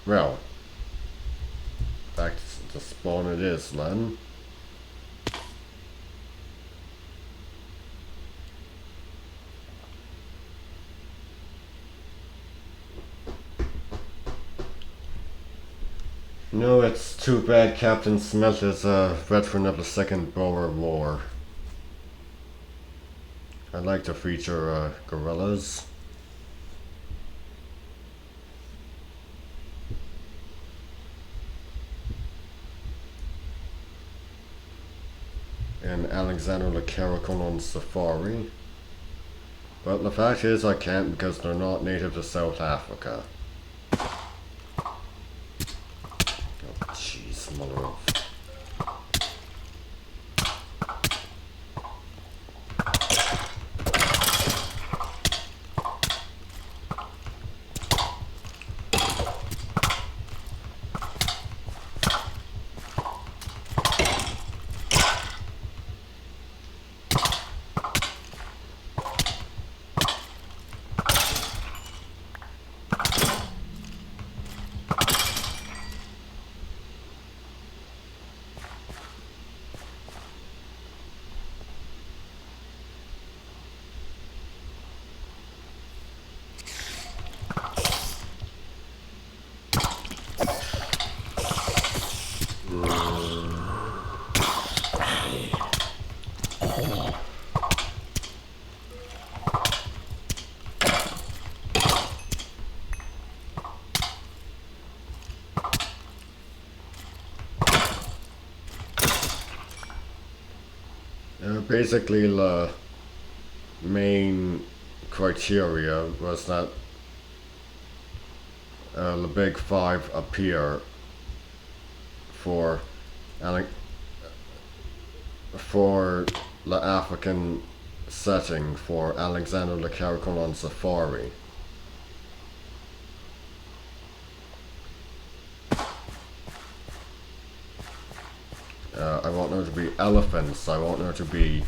Speaker 1: Well, back to spawn it is then. No, it's too bad Captain Smith is a veteran of the Second Boer War. I'd like to feature gorillas. And Alexander Le Caracon on safari. But the fact is I can't because they're not native to South Africa. Oh jeez, mother of... Basically, the main criteria was that the Big Five appear for the African setting for Alexander Le Caracon on safari. I want there to be elephants, I want there to be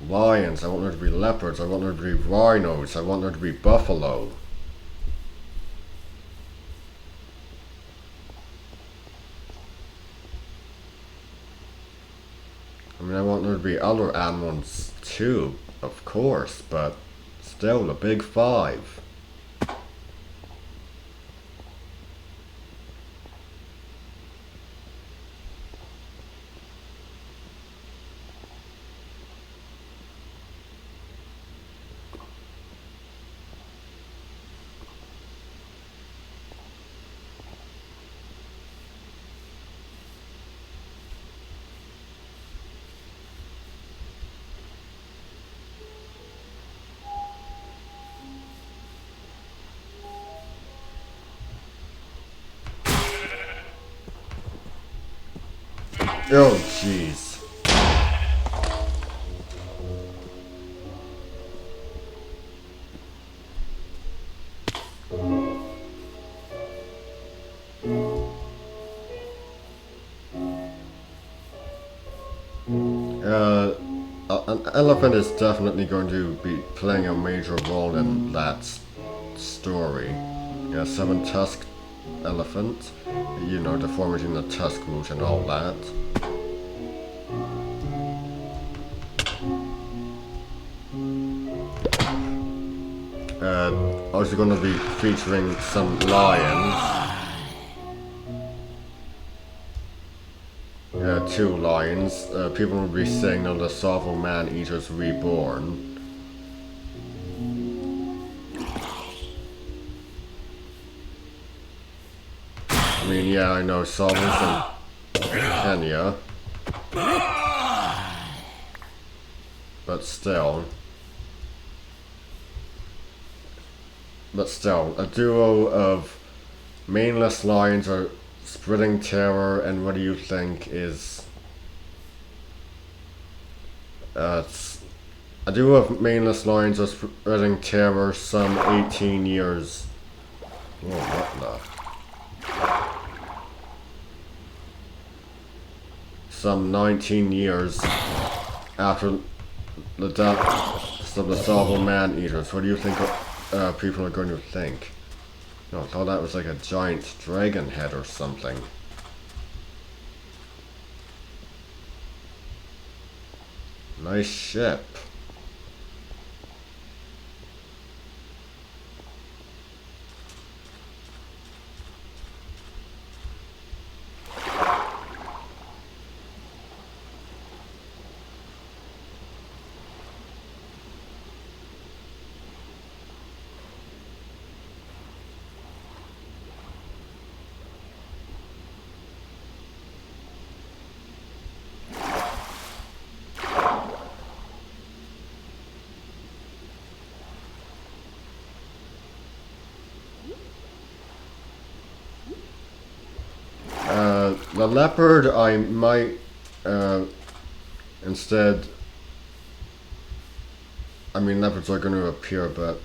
Speaker 1: lions, I want there to be leopards, I want there to be rhinos, I want there to be buffalo. I mean, I want there to be other animals too, of course, but still, the Big Five. Oh, jeez. An elephant is definitely going to be playing a major role in that story. Yeah, seven tusked elephant. You know, deformity in the tusk root and all that. Also going to be featuring some lions. Two lions. People will be saying the Savo Man-Eaters Reborn. I mean, yeah, I know Savo's in Kenya. But still, a duo of maneless lions are spreading terror, and what do you think is... a duo of maneless lions are spreading terror some 18 years... Whoa, what the... Some 19 years after the death of the Savo Man-Eaters. What do you think people are going to think? No, I thought that was like a giant dragon head or something. Nice ship. The leopard, I might instead... I mean, leopards are going to appear, but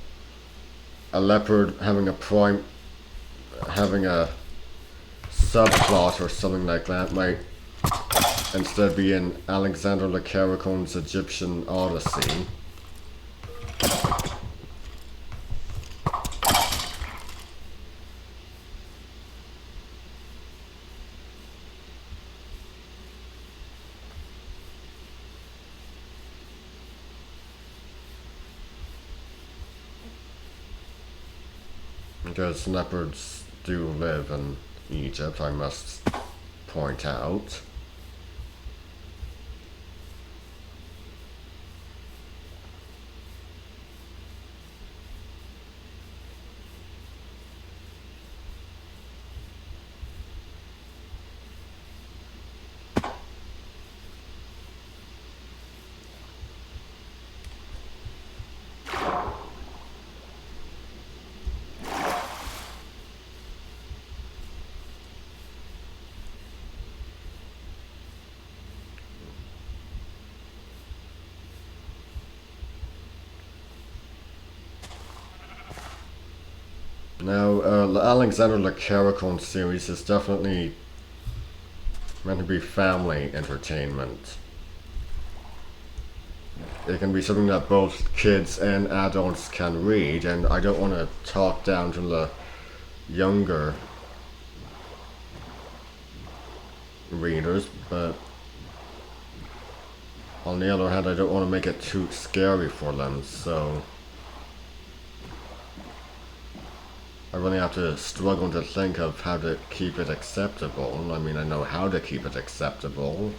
Speaker 1: a leopard having a subplot or something like that might instead be in Alexander Le Carricon's Egyptian Odyssey. Because leopards do live in Egypt, I must point out. Now, the Alexander Le Carricon series is definitely meant to be family entertainment. It can be something that both kids and adults can read, and I don't want to talk down to the younger readers, but on the other hand, I don't want to make it too scary for them, so I really have to struggle to think of how to keep it acceptable. I mean, I know how to keep it acceptable.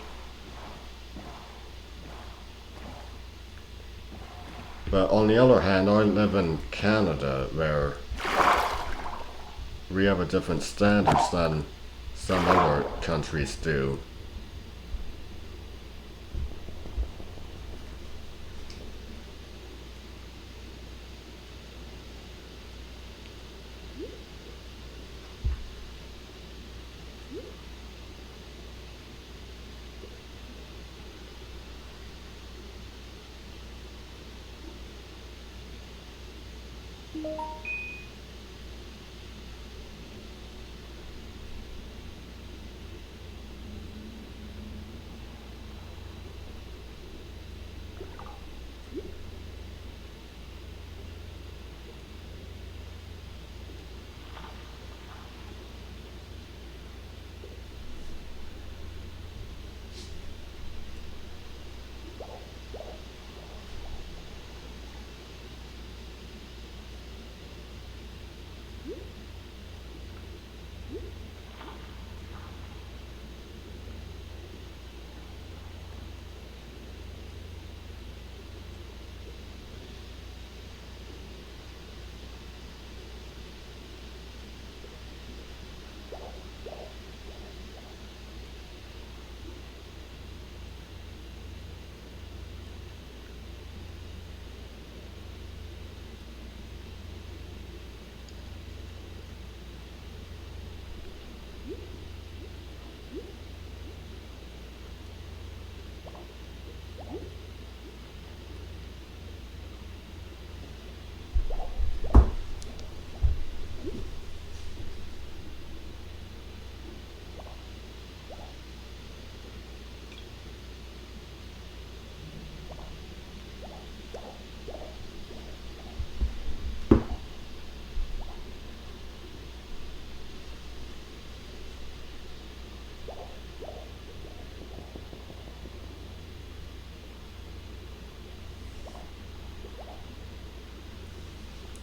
Speaker 1: But on the other hand, I live in Canada, where we have a different standards than some other countries do.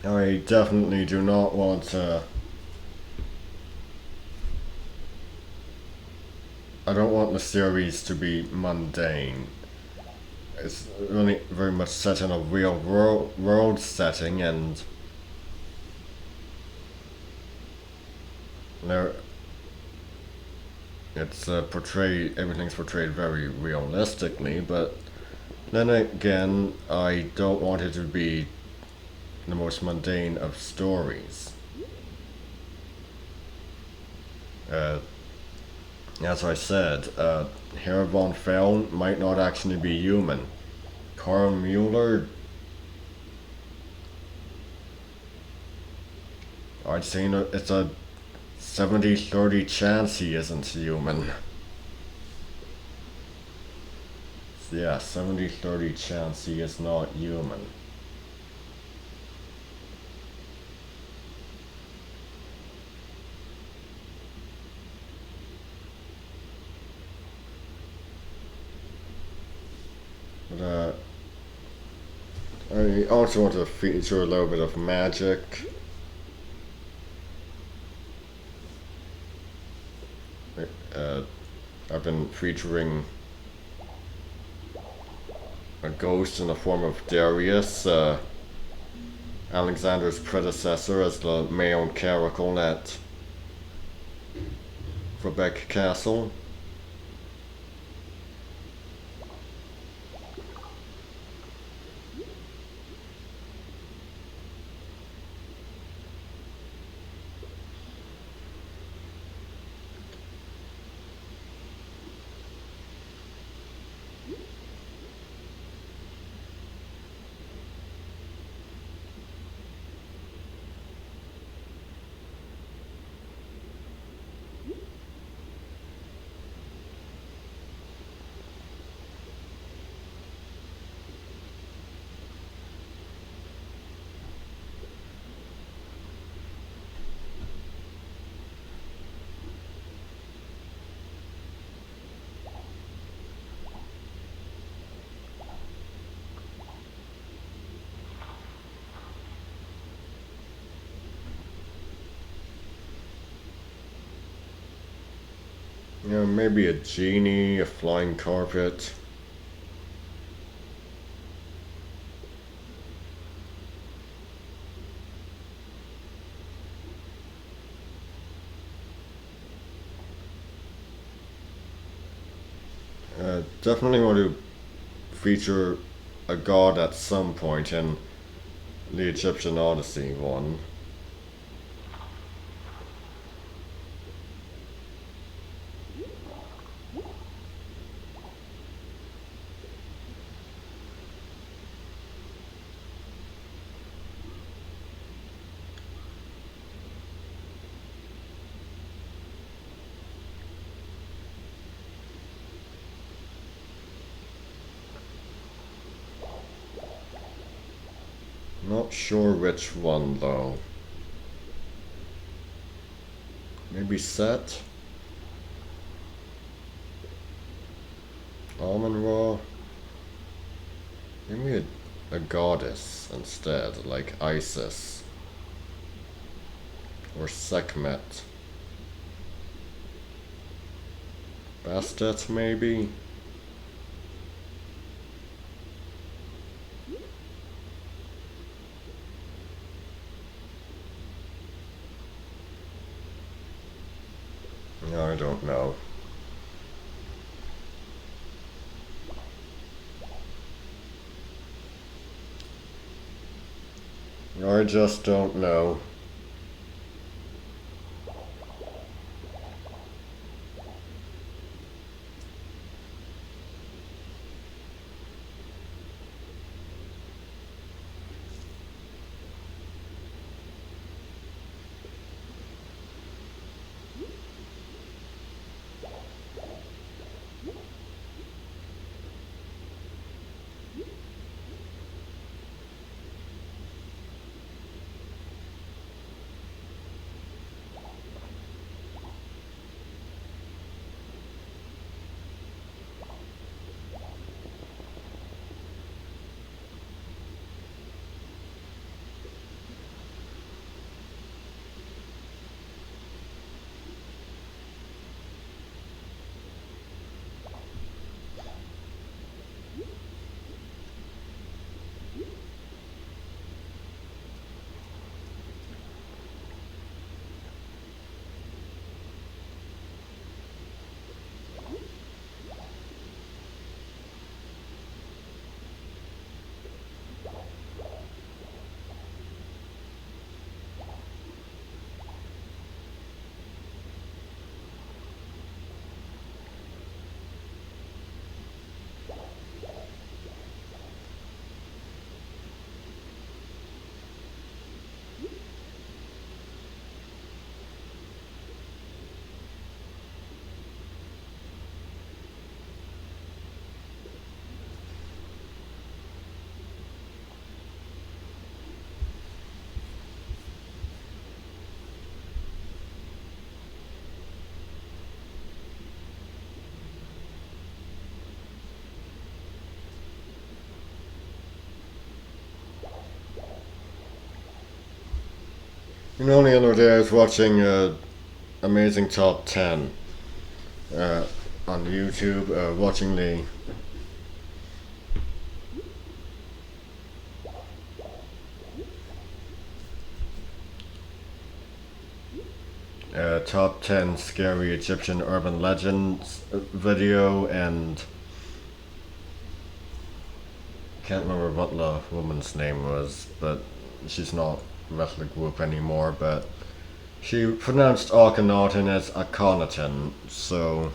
Speaker 1: I definitely do not want to. I don't want the series to be mundane. It's really very much set in a real world setting, and there it's portrayed. Everything's portrayed very realistically, but then again, I don't want it to be the most mundane of stories. Uh, as I said, Herr von Fell might not actually be human. Carl Mueller, I'd say it's a 70-30 chance he isn't human. Yeah, 70-30 chance he is not human. But I also want to feature a little bit of magic. Uh, I've been featuring a ghost in the form of Darius, Alexander's predecessor as the Mayon Caracal at Quebec Castle. You know, maybe a genie, a flying carpet. Definitely want to feature a god at some point in the Egyptian Odyssey one. Not sure which one though. Maybe Set? Almond Ra? Maybe a goddess instead, like Isis. Or Sekhmet. Bastet maybe? I don't know. I just don't know. You know, the other day I was watching Amazing Top 10 on YouTube, watching the top 10 scary Egyptian urban legends video, and can't remember what the woman's name was, but she's not with the group anymore, but she pronounced Akhenaten as Akhenaten, so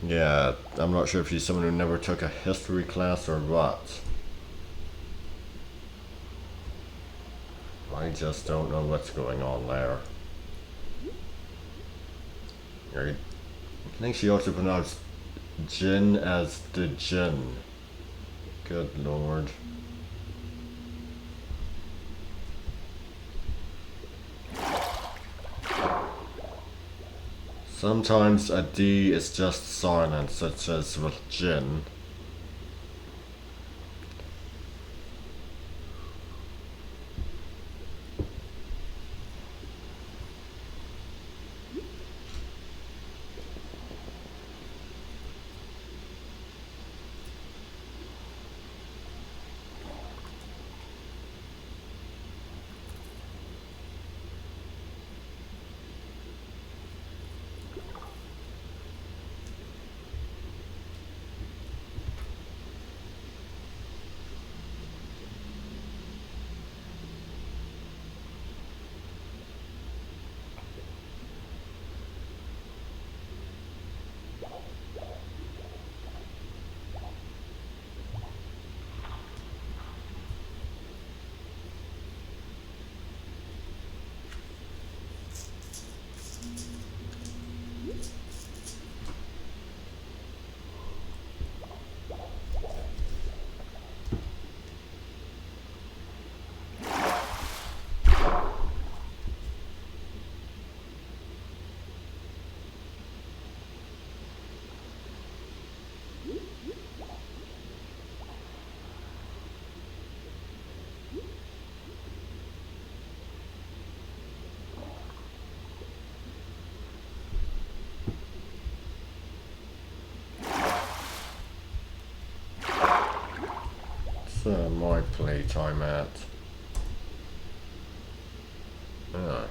Speaker 1: yeah, I'm not sure if she's someone who never took a history class or what. I just don't know what's going on there. I think she also pronounced Jinn as the Jinn. Good lord. Sometimes a D is just silent, such as with Jinn. What's my playtime at? Ah.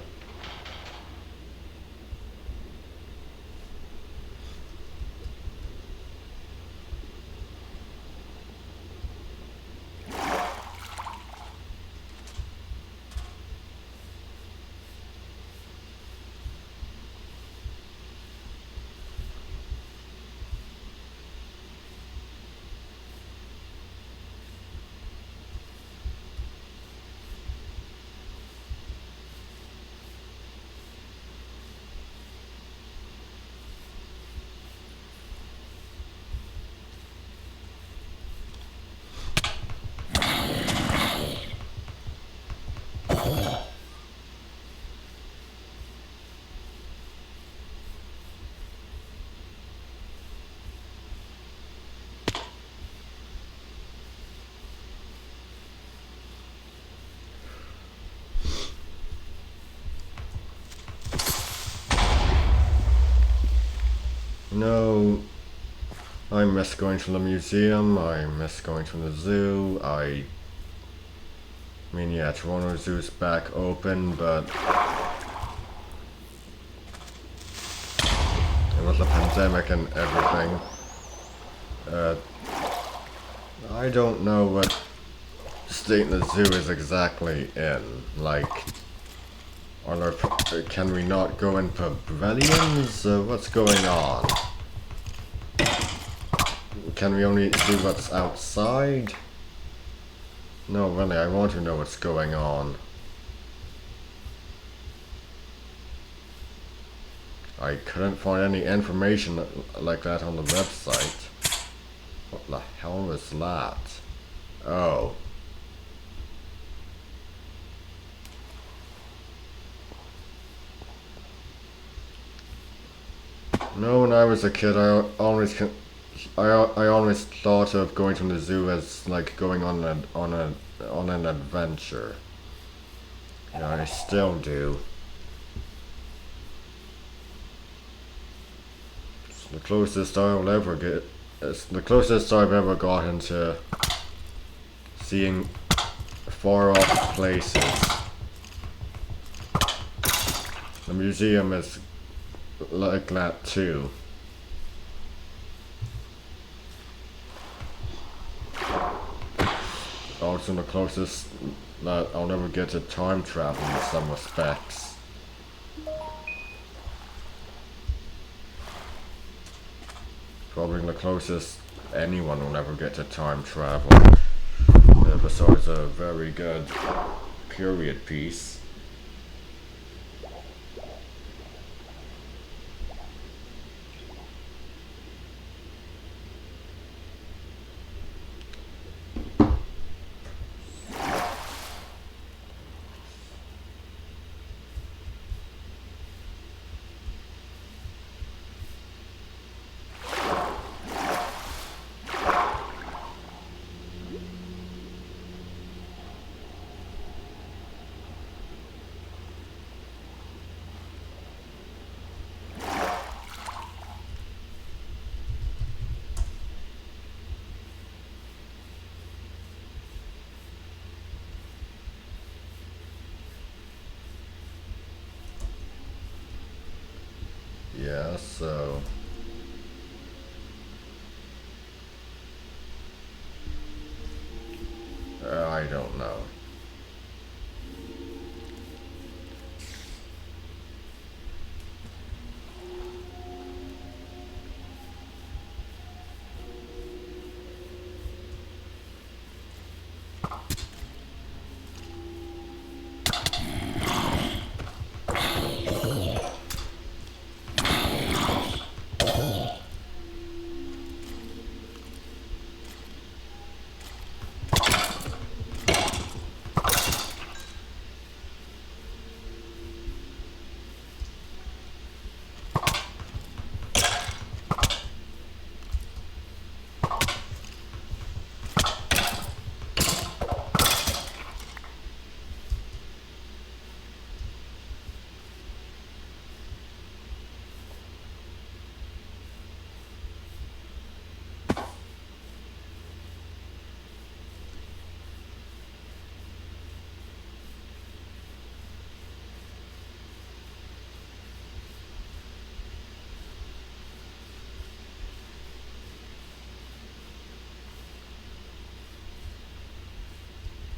Speaker 1: No, I miss going to the museum, I miss going to the zoo, I mean, yeah, Toronto Zoo's back open, but with the pandemic and everything, I don't know what state the zoo is exactly in. Like, are there, can we not go in pavilions? What's going on? Can we only see what's outside? No, really, I want to know what's going on. I couldn't find any information like that on the website. What the hell was that? Oh. No, when I was a kid, I always thought of going to the zoo as like going on an adventure. Yeah, I still do. It's the closest I'll ever get. It's the closest I've ever gotten to seeing far off places. The museum is like that too. Also the closest that I'll never get to time travel in some respects. Probably the closest anyone will ever get to time travel. Besides a very good period piece. Yeah, so I don't know.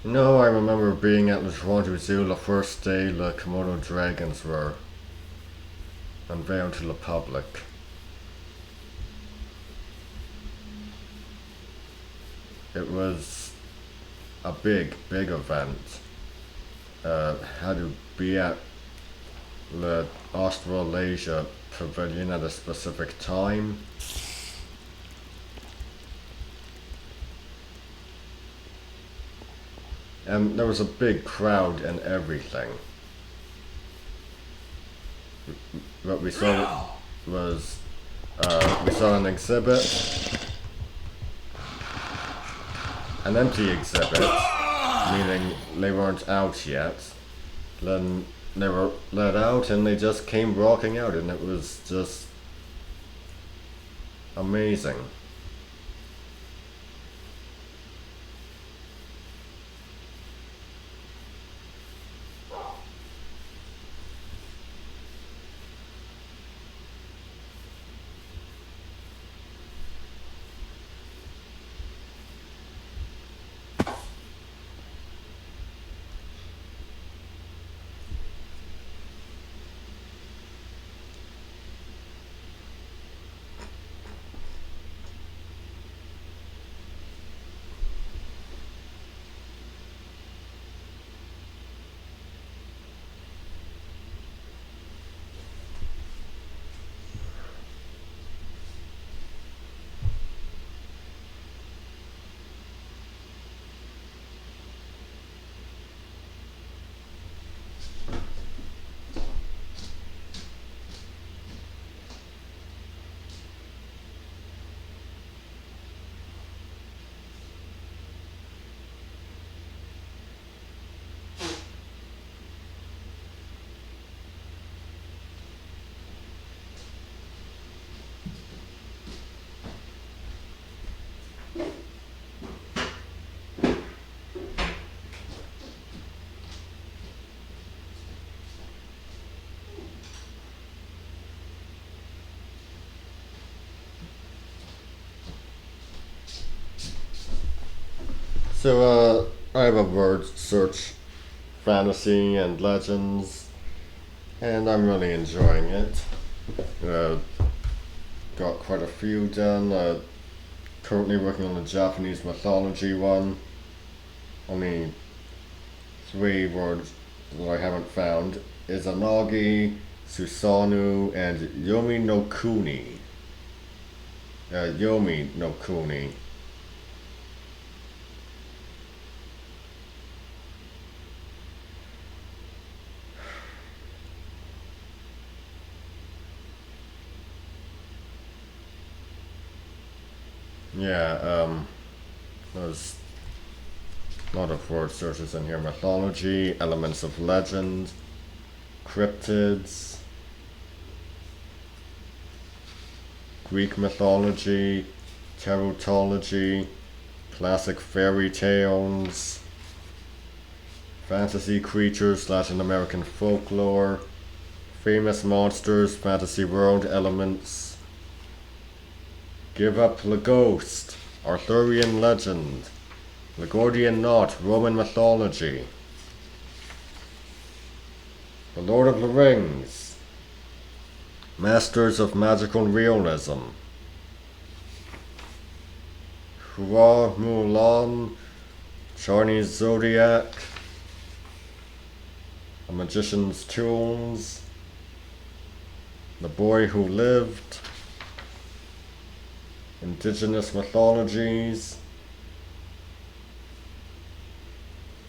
Speaker 1: No, I remember being at the Toronto Zoo the first day the Komodo dragons were unveiled to the public. It was a big, big event. Had to be at the Australasia Pavilion at a specific time. And there was a big crowd and everything. What we saw was, we saw an exhibit, an empty exhibit, meaning they weren't out yet. Then they were let out and they just came walking out, and it was just amazing. I have a word search fantasy and legends, and I'm really enjoying it. Uh, got quite a few done. Currently working on a Japanese mythology one. Only three words that I haven't found: Izanagi, Susanoo, and Yomi no Kuni. Yomi no Kuni. Yeah, there's a lot of word searches in here. Mythology, elements of legend, cryptids, Greek mythology, tarotology, classic fairy tales, fantasy creatures, Latin American folklore, famous monsters, fantasy world elements, Give Up the Ghost, Arthurian legend, the Gordian Knot, Roman mythology, The Lord of the Rings, Masters of Magical Realism, Hua Mulan, Chinese Zodiac, A Magician's Tools, The Boy Who Lived, Indigenous mythologies,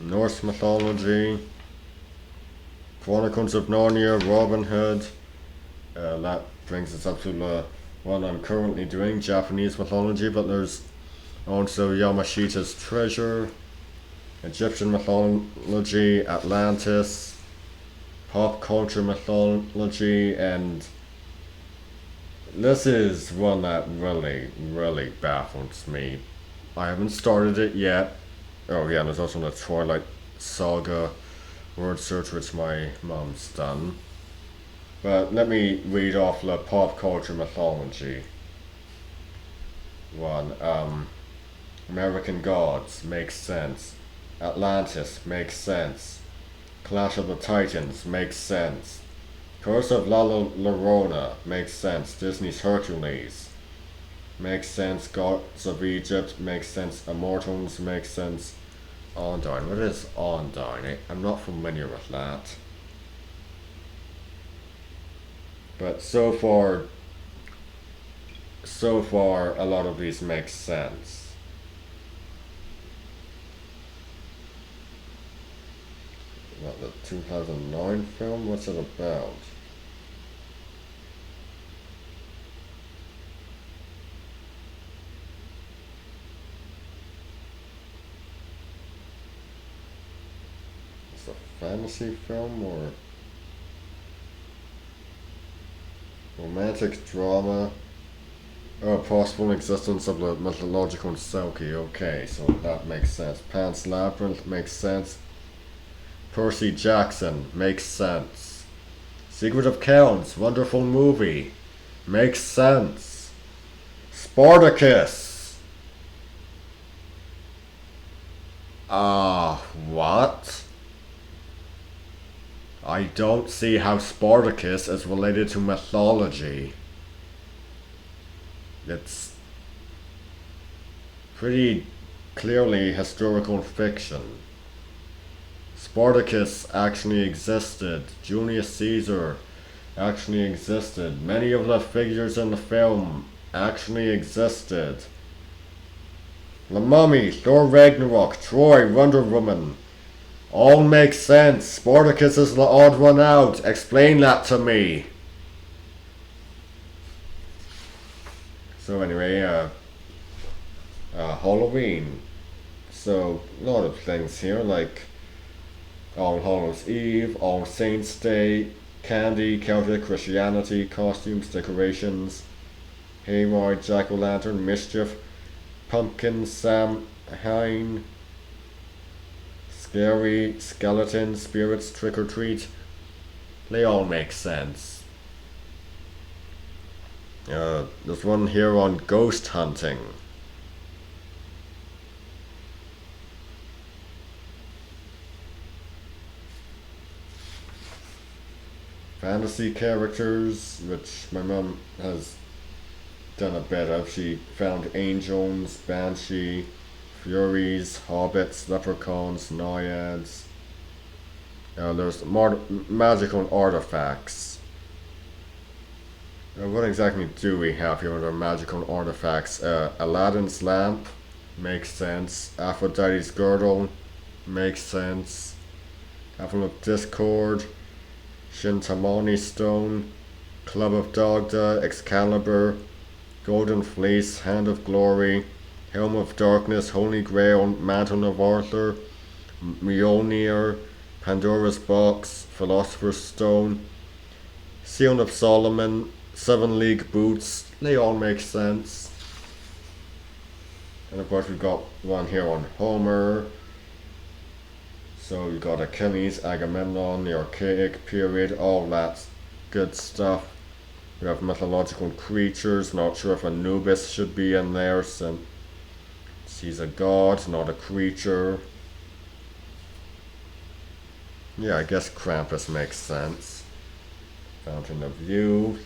Speaker 1: Norse mythology, Chronicles of Narnia, Robin Hood. That brings us up to the one I'm currently doing, Japanese mythology, but there's also Yamashita's Treasure, Egyptian mythology, Atlantis, pop culture mythology, and this is one that really baffles me. I haven't started it yet. Oh yeah, and there's also the Twilight Saga word search which my mom's done. But let me read off the pop culture mythology one. American Gods makes sense. Atlantis makes sense. Clash of the Titans makes sense. Curse of La Llorona makes sense. Disney's Hercules makes sense. Gods of Egypt makes sense. Immortals makes sense. Ondine. What is Ondine? I'm not familiar with that. But so far, a lot of these make sense. What, the 2009 film? What's it about? It's a fantasy film or romantic drama? Oh, possible existence of the mythological Selkie. Okay, so that makes sense. Pan's Labyrinth makes sense. Percy Jackson makes sense. Secret of Kells, wonderful movie, makes sense. Spartacus. What? I don't see how Spartacus is related to mythology. It's pretty clearly historical fiction. Spartacus actually existed. Julius Caesar actually existed. Many of the figures in the film actually existed. The Mummy, Thor Ragnarok, Troy, Wonder Woman. All make sense. Spartacus is the odd one out. Explain that to me. So anyway, Halloween. So, a lot of things here, like All Hallows Eve, All Saints Day, candy, Celtic Christianity, costumes, decorations, hayride, jack-o'-lantern, mischief, pumpkin, Samhain, scary, skeleton, spirits, trick-or-treat. They all make sense. There's one here on ghost hunting. fantasy characters, which my mum has done a bit of. She found angels, banshee, furies, hobbits, leprechauns, naiads. There's more magical artifacts. What exactly do we have here under magical artifacts? Aladdin's lamp makes sense. Aphrodite's girdle makes sense. Apple of Discord, Shintamani Stone, Club of Dagda, Excalibur, Golden Fleece, Hand of Glory, Helm of Darkness, Holy Grail, Mantle of Arthur, Mjolnir, Pandora's Box, Philosopher's Stone, Seal of Solomon, Seven League Boots. They all make sense. And of course we've got one here on Homer. So you've got Achilles, Agamemnon, the Archaic period, all that good stuff. We have mythological creatures, not sure if Anubis should be in there since he's a god, not a creature. Yeah, I guess Krampus makes sense. Fountain of Youth,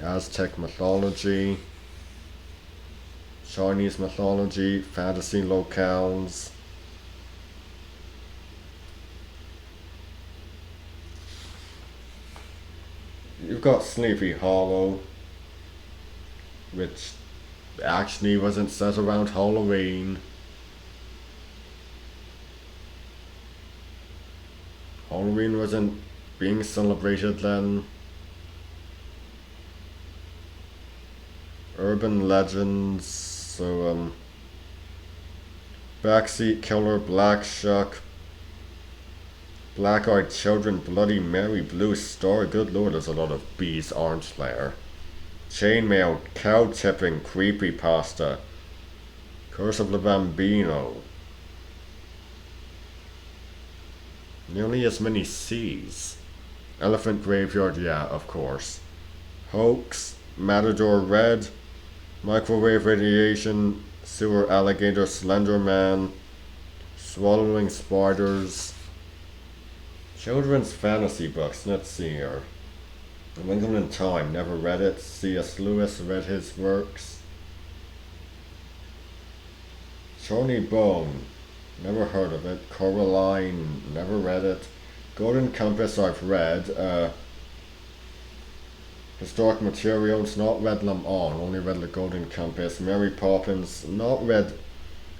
Speaker 1: Aztec mythology, Chinese mythology, fantasy locales. You've got Sleepy Hollow, which actually wasn't set around Halloween. Halloween wasn't being celebrated then. Urban legends, so Backseat Killer, Black Shuck, Black Eyed Children, Bloody Mary, Blue Star. Good lord, there's a lot of B's, aren't there? Chainmail, Cow Tipping, Creepypasta, Curse of the Bambino. Nearly as many C's. Elephant Graveyard, yeah, of course. Hoax, Matador Red, Microwave Radiation, Sewer Alligator, Slender Man, Swallowing Spiders. Children's fantasy books, let's see here. New England in Time, never read it. C.S. Lewis, read his works. Charlie Bone, never heard of it. Coraline, never read it. Golden Compass, I've read. Historic Materials, not read them all, only read the Golden Compass. Mary Poppins, not read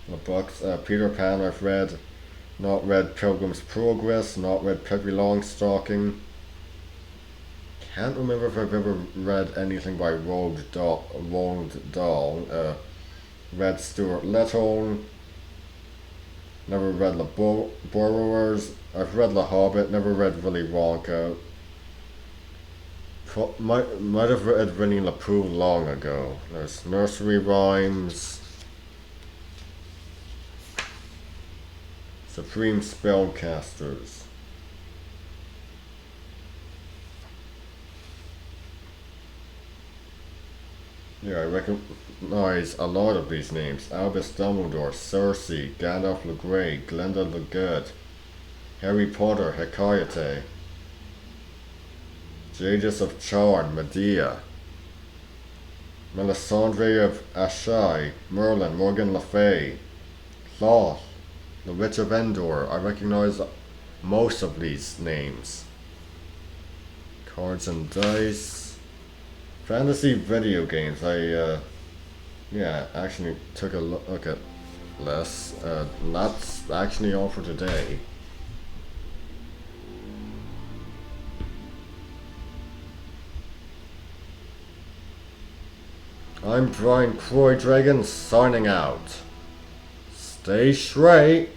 Speaker 1: the books. Peter Pan, I've read. Not read Pilgrim's Progress, not read Pippi Longstocking. Can't remember if I've ever read anything by Roald Dahl. Read Stuart Little. Never read The Borrowers. I've read The Hobbit, never read Willy Wonka. Might have read Winnie the Pooh long ago. There's Nursery Rhymes. Supreme Spellcasters. Yeah, I recognize a lot of these names. Albus Dumbledore, Cersei, Gandalf the Grey, Glinda the Good, Harry Potter, Hecate, Jadis of Charn, Medea, Melisandre of Ashai, Merlin, Morgan Le Fay, Thoth, The Witch of Endor. I recognize most of these names. Cards and Dice. Fantasy video games. Yeah, actually took a look at this. That's actually all for today. I'm Brian Croy Dragon signing out. Stay straight.